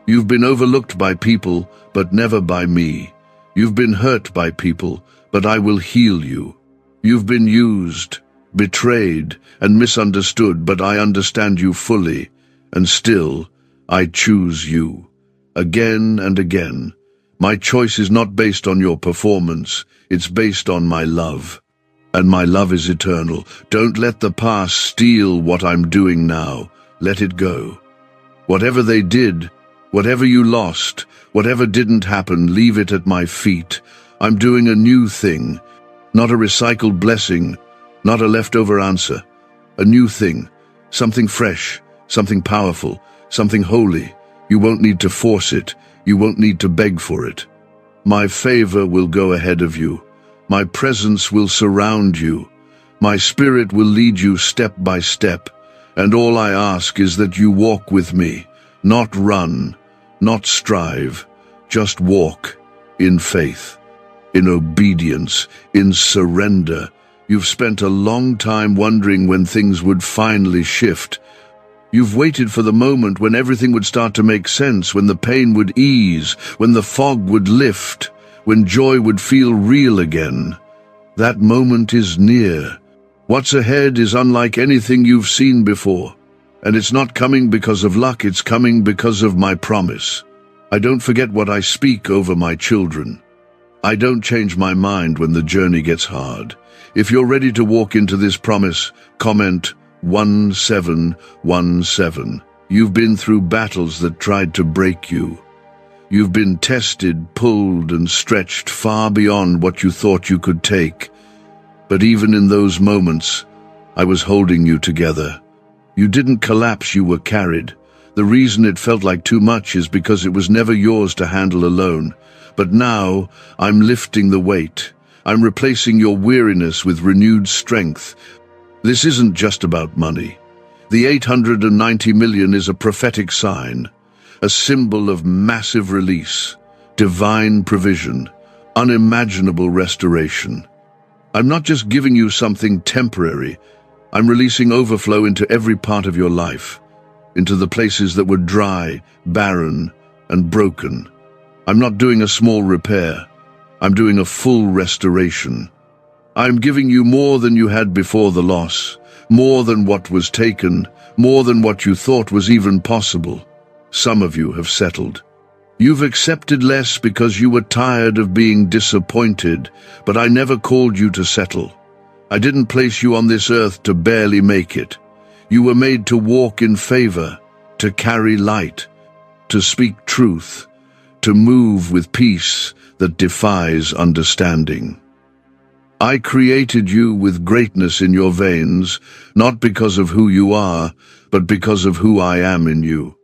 You've been overlooked by people, but never by me. You've been hurt by people, but I will heal you. You've been used, betrayed, and misunderstood, but I understand you fully, and still, I choose you. Again and again. My choice is not based on your performance, it's based on my love. And my love is eternal. Don't let the past steal what I'm doing now. Let it go. Whatever they did, whatever you lost, whatever didn't happen, leave it at my feet. I'm doing a new thing, not a recycled blessing, not a leftover answer. A new thing, something fresh, something powerful, something holy. You won't need to force it. You won't need to beg for it. My favor will go ahead of you. My presence will surround you. My spirit will lead you step by step. And all I ask is that you walk with me, not run, not strive, just walk in faith. in obedience, in surrender. You've spent a long time wondering when things would finally shift. You've waited for the moment when everything would start to make sense, when the pain would ease, when the fog would lift, when joy would feel real again. That moment is near. What's ahead is unlike anything you've seen before. And it's not coming because of luck, it's coming because of my promise. I don't forget what I speak over my children. I don't change my mind when the journey gets hard. If you're ready to walk into this promise, comment 1717. You've been through battles that tried to break you. You've been tested, pulled, and stretched far beyond what you thought you could take. But even in those moments, I was holding you together. You didn't collapse, you were carried. The reason it felt like too much is because it was never yours to handle alone. But now, I'm lifting the weight. I'm replacing your weariness with renewed strength. This isn't just about money. The 890 million is a prophetic sign, a symbol of massive release, divine provision, unimaginable restoration. I'm not just giving you something temporary. I'm releasing overflow into every part of your life, into the places that were dry, barren, and broken. I'm not doing a small repair. I'm doing a full restoration. I'm giving you more than you had before the loss, more than what was taken, more than what you thought was even possible. Some of you have settled. You've accepted less because you were tired of being disappointed, but I never called you to settle. I didn't place you on this earth to barely make it. You were made to walk in favor, to carry light, to speak truth, to move with peace that defies understanding. I created you with greatness in your veins, not because of who you are, but because of who I am in you.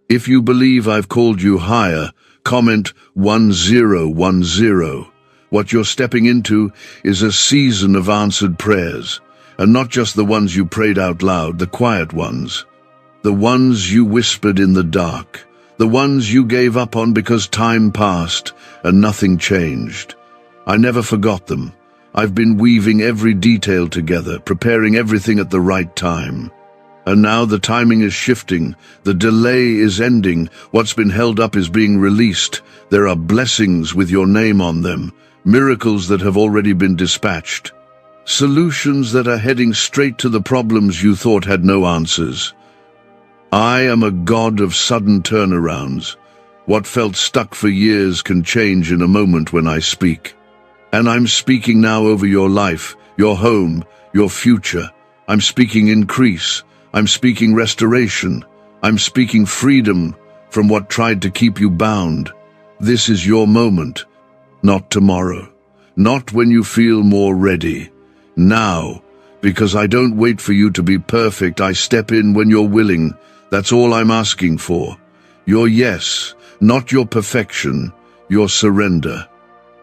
If you believe I've called you higher, comment 1010. What you're stepping into is a season of answered prayers, and not just the ones you prayed out loud, the quiet ones. The ones you whispered in the dark, the ones you gave up on because time passed and nothing changed. I never forgot them. I've been weaving every detail together, preparing everything at the right time. And now the timing is shifting, the delay is ending, what's been held up is being released. There are blessings with your name on them, miracles that have already been dispatched, solutions that are heading straight to the problems you thought had no answers. I am a God of sudden turnarounds. What felt stuck for years can change in a moment when I speak. And I'm speaking now over your life, your home, your future. I'm speaking increase. I'm speaking restoration. I'm speaking freedom from what tried to keep you bound. This is your moment, not tomorrow, not when you feel more ready. Now, because I don't wait for you to be perfect, I step in when you're willing. That's all I'm asking for. Your yes, not your perfection, your surrender.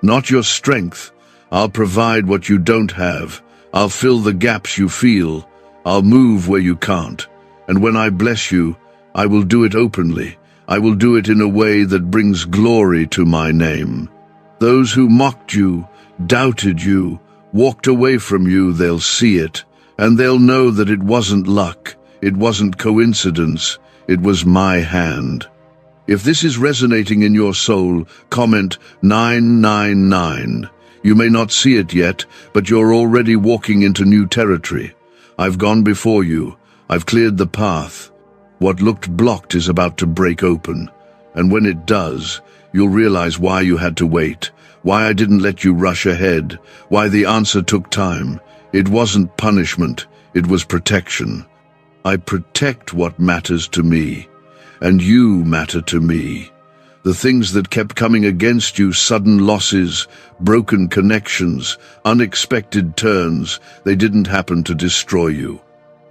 Not your strength. I'll provide what you don't have. I'll fill the gaps you feel. I'll move where you can't. And when I bless you, I will do it openly. I will do it in a way that brings glory to my name. Those who mocked you, doubted you, walked away from you, they'll see it. And they'll know that it wasn't luck. It wasn't coincidence. It was my hand. If this is resonating in your soul, comment 999. You may not see it yet, but you're already walking into new territory. I've gone before you. I've cleared the path. What looked blocked is about to break open. And when it does, you'll realize why you had to wait, why I didn't let you rush ahead, why the answer took time. It wasn't punishment, it was protection. I protect what matters to me. And you matter to me. The things that kept coming against you, sudden losses, broken connections, unexpected turns, they didn't happen to destroy you.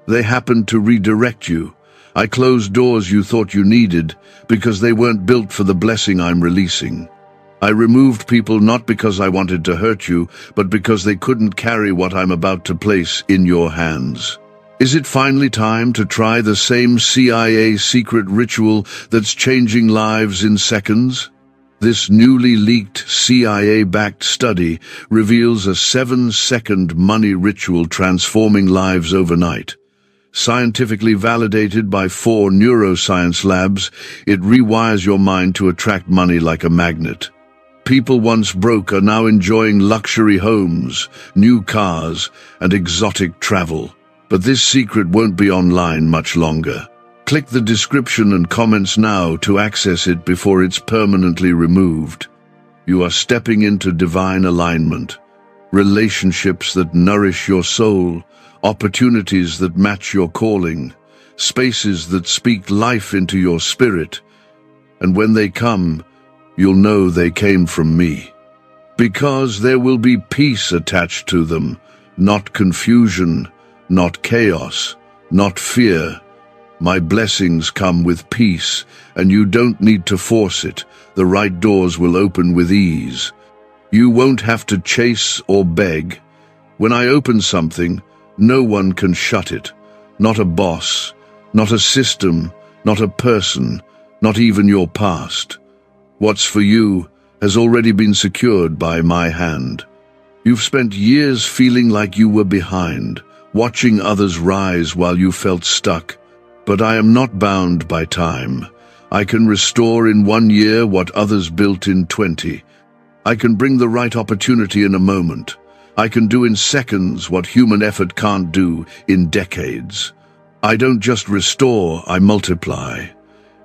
They happened to redirect you. I closed doors you thought you needed because they weren't built for the blessing I'm releasing. I removed people not because I wanted to hurt you, but because they couldn't carry what I'm about to place in your hands. Is it finally time to try the same CIA secret ritual that's changing lives in seconds? This newly leaked CIA-backed study reveals a 7-second money ritual transforming lives overnight. Scientifically validated by 4 neuroscience labs, it rewires your mind to attract money like a magnet. People once broke are now enjoying luxury homes, new cars, and exotic travel. But this secret won't be online much longer. Click the description and comments now to access it before it's permanently removed. You are stepping into divine alignment. Relationships that nourish your soul, opportunities that match your calling, spaces that speak life into your spirit. And when they come, you'll know they came from me. Because there will be peace attached to them, not confusion, not chaos, not fear. My blessings come with peace, and you don't need to force it. The right doors will open with ease. You won't have to chase or beg. When I open something, no one can shut it. Not a boss, not a system, not a person, not even your past. What's for you has already been secured by my hand. You've spent years feeling like you were behind, watching others rise while you felt stuck. But I am not bound by time. I can restore in 1 year what others built in 20. I can bring the right opportunity in a moment. I can do in seconds what human effort can't do in decades. I don't just restore, I multiply.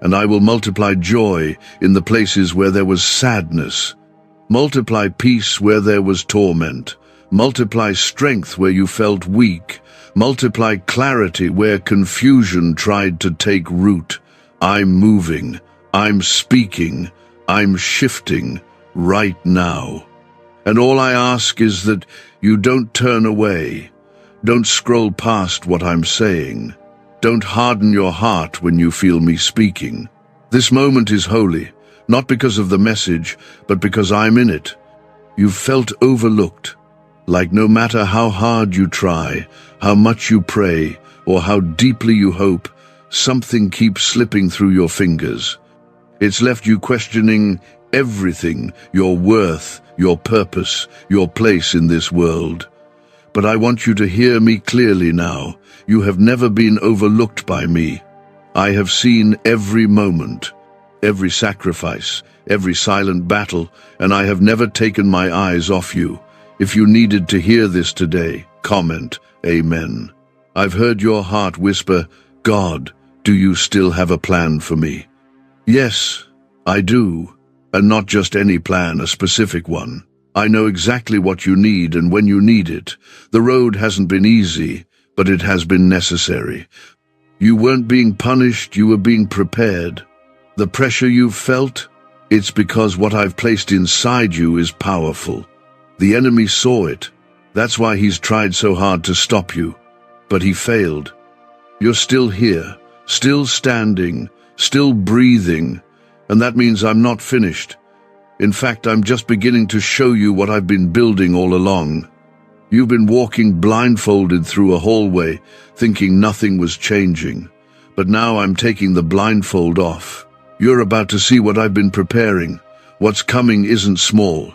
And I will multiply joy in the places where there was sadness. Multiply peace where there was torment. Multiply strength where you felt weak. Multiply clarity where confusion tried to take root. I'm moving, I'm speaking, I'm shifting right now. And all I ask is that you don't turn away. Don't scroll past what I'm saying. Don't harden your heart when you feel me speaking. This moment is holy, not because of the message, but because I'm in it. You've felt overlooked. Like no matter how hard you try, how much you pray, or how deeply you hope, something keeps slipping through your fingers. It's left you questioning everything, your worth, your purpose, your place in this world. But I want you to hear me clearly now. You have never been overlooked by me. I have seen every moment, every sacrifice, every silent battle, and I have never taken my eyes off you. If you needed to hear this today, comment, Amen. I've heard your heart whisper, God, do you still have a plan for me? Yes, I do. And not just any plan, a specific one. I know exactly what you need and when you need it. The road hasn't been easy, but it has been necessary. You weren't being punished, you were being prepared. The pressure you've felt, it's because what I've placed inside you is powerful. The enemy saw it. That's why he's tried so hard to stop you. But he failed. You're still here, still standing, still breathing, and that means I'm not finished. In fact, I'm just beginning to show you what I've been building all along. You've been walking blindfolded through a hallway, thinking nothing was changing. But now I'm taking the blindfold off. You're about to see what I've been preparing. What's coming isn't small.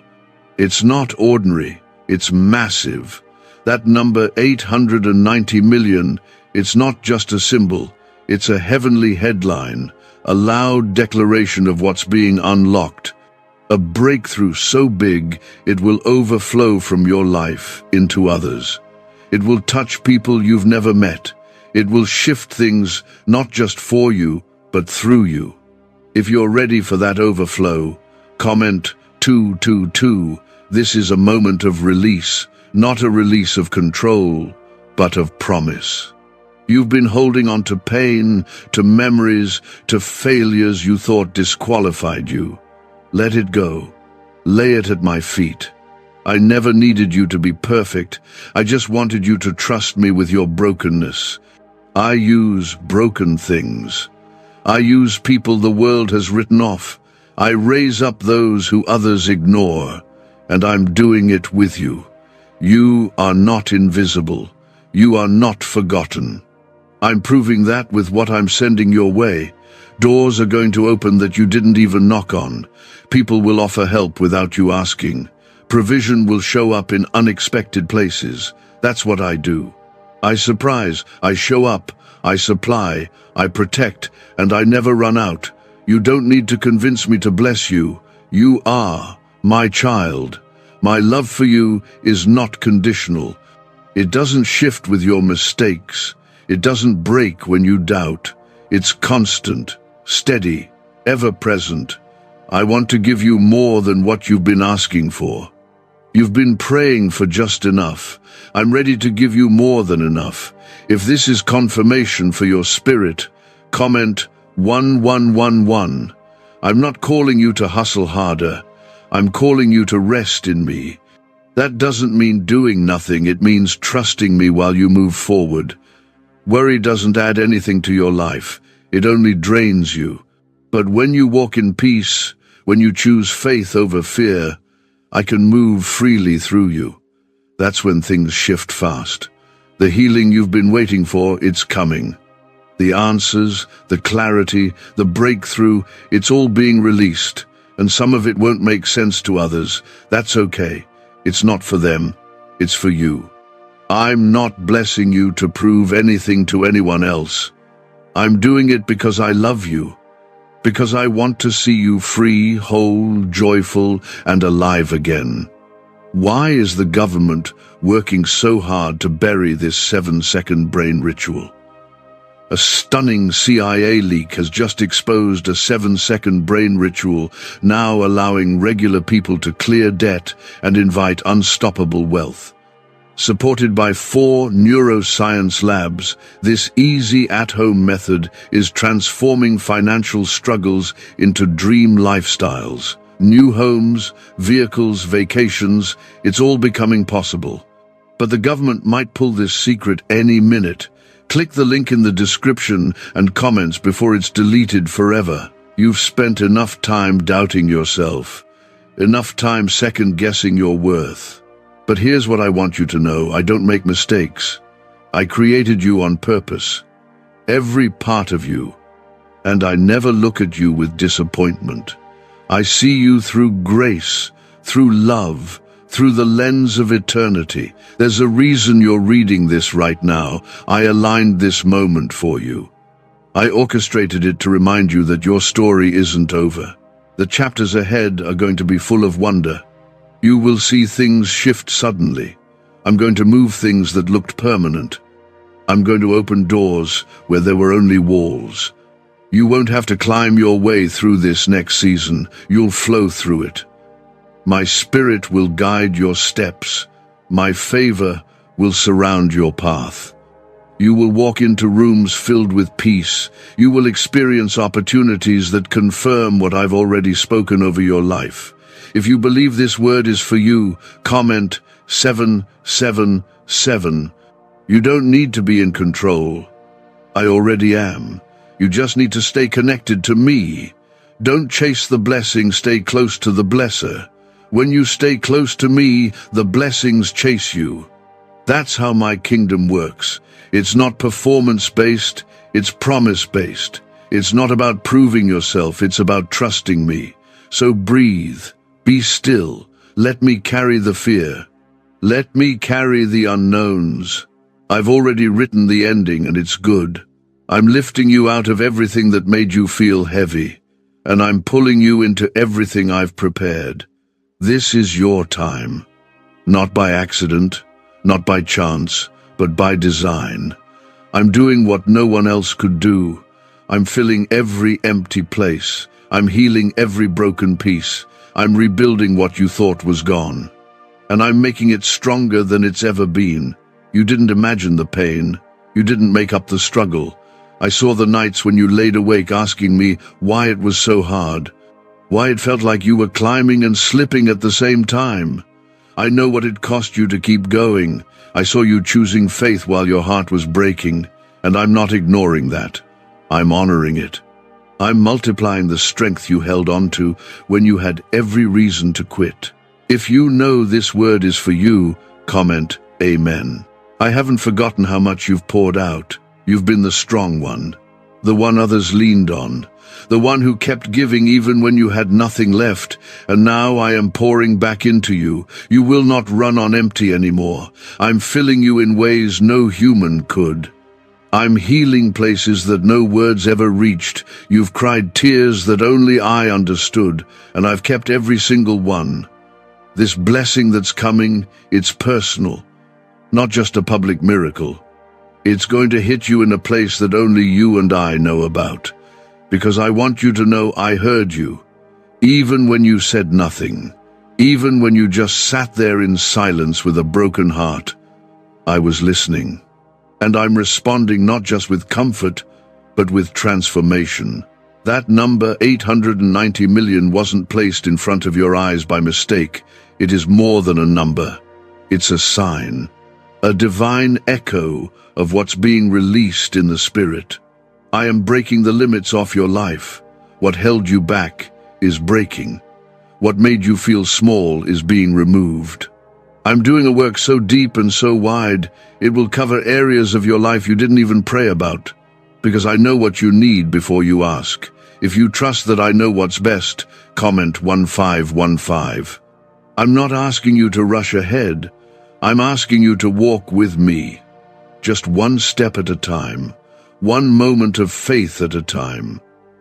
It's not ordinary. It's massive. That number 890 million, it's not just a symbol. It's a heavenly headline, a loud declaration of what's being unlocked. A breakthrough so big, it will overflow from your life into others. It will touch people you've never met. It will shift things not just for you, but through you. If you're ready for that overflow, comment 222. This is a moment of release, not a release of control, but of promise. You've been holding on to pain, to memories, to failures you thought disqualified you. Let it go. Lay it at my feet. I never needed you to be perfect. I just wanted you to trust me with your brokenness. I use broken things. I use people the world has written off. I raise up those who others ignore. And I'm doing it with you. You are not invisible. You are not forgotten. I'm proving that with what I'm sending your way. Doors are going to open that you didn't even knock on. People will offer help without you asking. Provision will show up in unexpected places. That's what I do. I surprise, I show up, I supply, I protect, and I never run out. You don't need to convince me to bless you. You are my child. My love for you is not conditional. It doesn't shift with your mistakes. It doesn't break when you doubt. It's constant, steady, ever-present. I want to give you more than what you've been asking for. You've been praying for just enough. I'm ready to give you more than enough. If this is confirmation for your spirit, comment 1111. I'm not calling you to hustle harder. I'm calling you to rest in me. That doesn't mean doing nothing. It means trusting me while you move forward. Worry doesn't add anything to your life. It only drains you. But when you walk in peace, when you choose faith over fear, I can move freely through you. That's when things shift fast. The healing you've been waiting for, it's coming. The answers, the clarity, the breakthrough, it's all being released. And some of it won't make sense to others. That's okay. It's not for them. It's for you. I'm not blessing you to prove anything to anyone else. I'm doing it because I love you. Because I want to see you free, whole, joyful, and alive again. Why is the government working so hard to bury this 7-second brain ritual? A stunning CIA leak has just exposed a 7-second brain ritual, now allowing regular people to clear debt and invite unstoppable wealth. Supported by 4 neuroscience labs, this easy at-home method is transforming financial struggles into dream lifestyles. New homes, vehicles, vacations, it's all becoming possible. But the government might pull this secret any minute. Click the link in the description and comments before it's deleted forever. You've spent enough time doubting yourself, enough time second-guessing your worth. But here's what I want you to know. I don't make mistakes. I created you on purpose. Every part of you. And I never look at you with disappointment. I see you through grace, through love, through the lens of eternity. There's a reason you're reading this right now. I aligned this moment for you. I orchestrated it to remind you that your story isn't over. The chapters ahead are going to be full of wonder. You will see things shift suddenly. I'm going to move things that looked permanent. I'm going to open doors where there were only walls. You won't have to climb your way through this next season. You'll flow through it. My spirit will guide your steps. My favor will surround your path. You will walk into rooms filled with peace. You will experience opportunities that confirm what I've already spoken over your life. If you believe this word is for you, comment 777. You don't need to be in control. I already am. You just need to stay connected to me. Don't chase the blessing, stay close to the blesser. When you stay close to me, the blessings chase you. That's how my kingdom works. It's not performance-based, it's promise-based. It's not about proving yourself, it's about trusting me. So breathe, be still, let me carry the fear. Let me carry the unknowns. I've already written the ending and it's good. I'm lifting you out of everything that made you feel heavy, and I'm pulling you into everything I've prepared. This is your time. Not by accident, not by chance, but by design. I'm doing what no one else could do. I'm filling every empty place. I'm healing every broken piece. I'm rebuilding what you thought was gone. And I'm making it stronger than it's ever been. You didn't imagine the pain. You didn't make up the struggle. I saw the nights when you laid awake asking me why it was so hard. Why it felt like you were climbing and slipping at the same time. I know what it cost you to keep going. I saw you choosing faith while your heart was breaking, and I'm not ignoring that. I'm honoring it. I'm multiplying the strength you held on to when you had every reason to quit. If you know this word is for you, comment Amen. I haven't forgotten how much you've poured out. You've been the strong one, the one others leaned on, the one who kept giving even when you had nothing left, and now I am pouring back into you. You will not run on empty anymore. I'm filling you in ways no human could. I'm healing places that no words ever reached. You've cried tears that only I understood, and I've kept every single one. This blessing that's coming, it's personal, not just a public miracle. It's going to hit you in a place that only you and I know about. Because I want you to know I heard you. Even when you said nothing, even when you just sat there in silence with a broken heart, I was listening. And I'm responding not just with comfort, but with transformation. That number 890 million wasn't placed in front of your eyes by mistake. It is more than a number. It's a sign, a divine echo of what's being released in the spirit. I am breaking the limits off your life. What held you back is breaking. What made you feel small is being removed. I'm doing a work so deep and so wide, it will cover areas of your life you didn't even pray about. Because I know what you need before you ask. If you trust that I know what's best, comment 1515. I'm not asking you to rush ahead. I'm asking you to walk with me. Just one step at a time. One moment of faith at a time.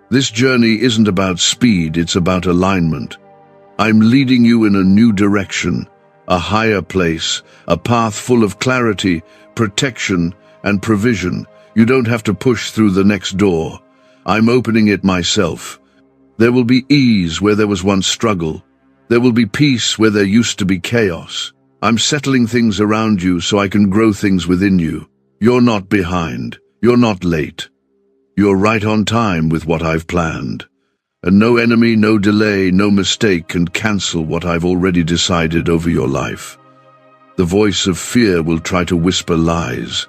This journey isn't about speed, it's about alignment. I'm leading you in a new direction, a higher place, a path full of clarity, protection, and provision. You don't have to push through the next door. I'm opening it myself. There will be ease where there was once struggle. There will be peace where there used to be chaos. I'm settling things around you so I can grow things within you. You're not behind. You're not late. You're right on time with what I've planned. And no enemy, no delay, no mistake can cancel what I've already decided over your life. The voice of fear will try to whisper lies,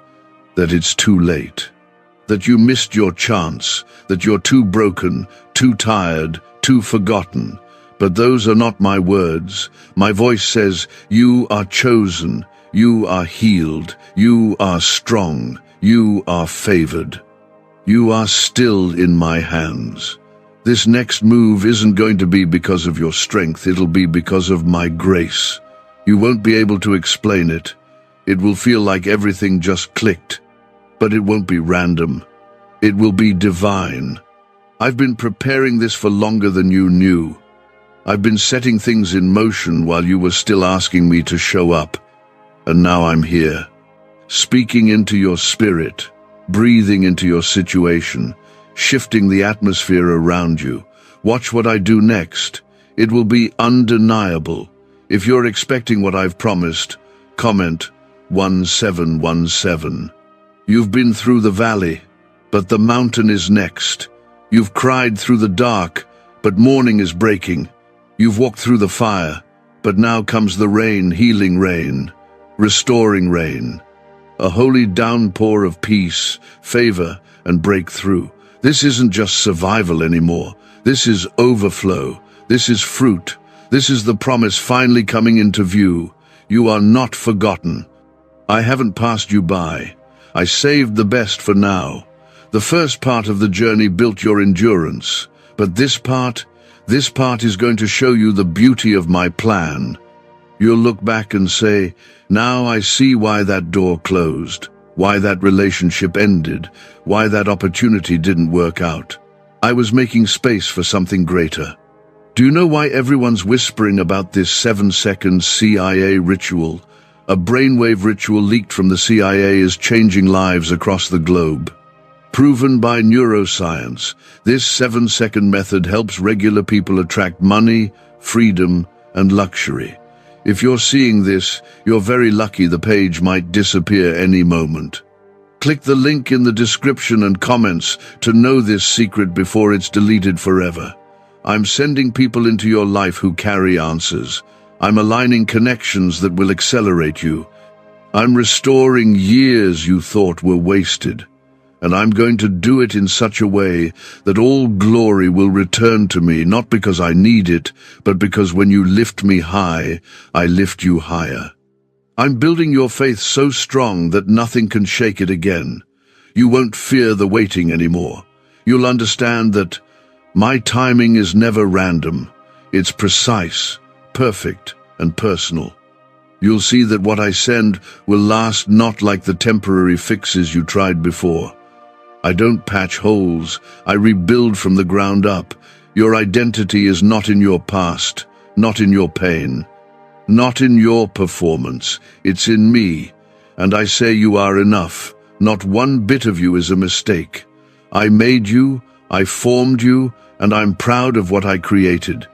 that it's too late, that you missed your chance, that you're too broken, too tired, too forgotten. But those are not my words. My voice says, you are chosen, you are healed, you are strong, you are favored. You are still in my hands. This next move isn't going to be because of your strength, it'll be because of my grace. You won't be able to explain it. It will feel like everything just clicked. But it won't be random. It will be divine. I've been preparing this for longer than you knew. I've been setting things in motion while you were still asking me to show up. And now I'm here, speaking into your spirit, breathing into your situation, shifting the atmosphere around you. Watch what I do next. It will be undeniable. If you're expecting what I've promised, comment 1717. You've been through the valley, but the mountain is next. You've cried through the dark, but morning is breaking. You've walked through the fire, but now comes the rain, healing rain, restoring rain. A holy downpour of peace, favor, and breakthrough. This isn't just survival anymore. This is overflow. This is fruit. This is the promise finally coming into view. You are not forgotten. I haven't passed you by. I saved the best for now. The first part of the journey built your endurance, but this part is going to show you the beauty of my plan. You'll look back and say, now I see why that door closed, why that relationship ended, why that opportunity didn't work out. I was making space for something greater. Do you know why everyone's whispering about this 7-second CIA ritual? A brainwave ritual leaked from the CIA is changing lives across the globe. Proven by neuroscience, this 7-second method helps regular people attract money, freedom, and luxury. If you're seeing this, you're very lucky. The page might disappear any moment. Click the link in the description and comments to know this secret before it's deleted forever. I'm sending people into your life who carry answers. I'm aligning connections that will accelerate you. I'm restoring years you thought were wasted. And I'm going to do it in such a way that all glory will return to me, not because I need it, but because when you lift me high, I lift you higher. I'm building your faith so strong that nothing can shake it again. You won't fear the waiting anymore. You'll understand that my timing is never random. It's precise, perfect, and personal. You'll see that what I send will last, not like the temporary fixes you tried before. I don't patch holes, I rebuild from the ground up. Your identity is not in your past, not in your pain, not in your performance. It's in me, and I say you are enough. Not one bit of you is a mistake. I made you, I formed you, and I'm proud of what I created.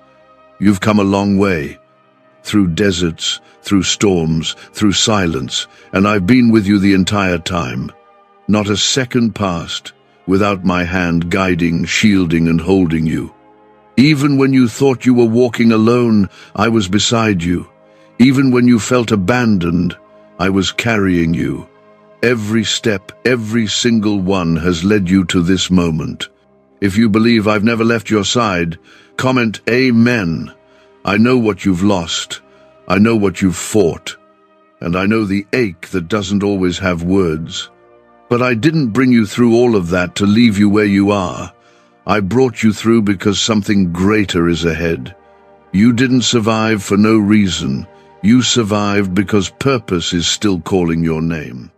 You've come a long way. Through deserts, through storms, through silence, and I've been with you the entire time. Not a second passed without my hand guiding, shielding, and holding you. Even when you thought you were walking alone, I was beside you. Even when you felt abandoned, I was carrying you. Every step, every single one has led you to this moment. If you believe I've never left your side, comment Amen. I know what you've lost. I know what you've fought. And I know the ache that doesn't always have words. But I didn't bring you through all of that to leave you where you are. I brought you through because something greater is ahead. You didn't survive for no reason. You survived because purpose is still calling your name.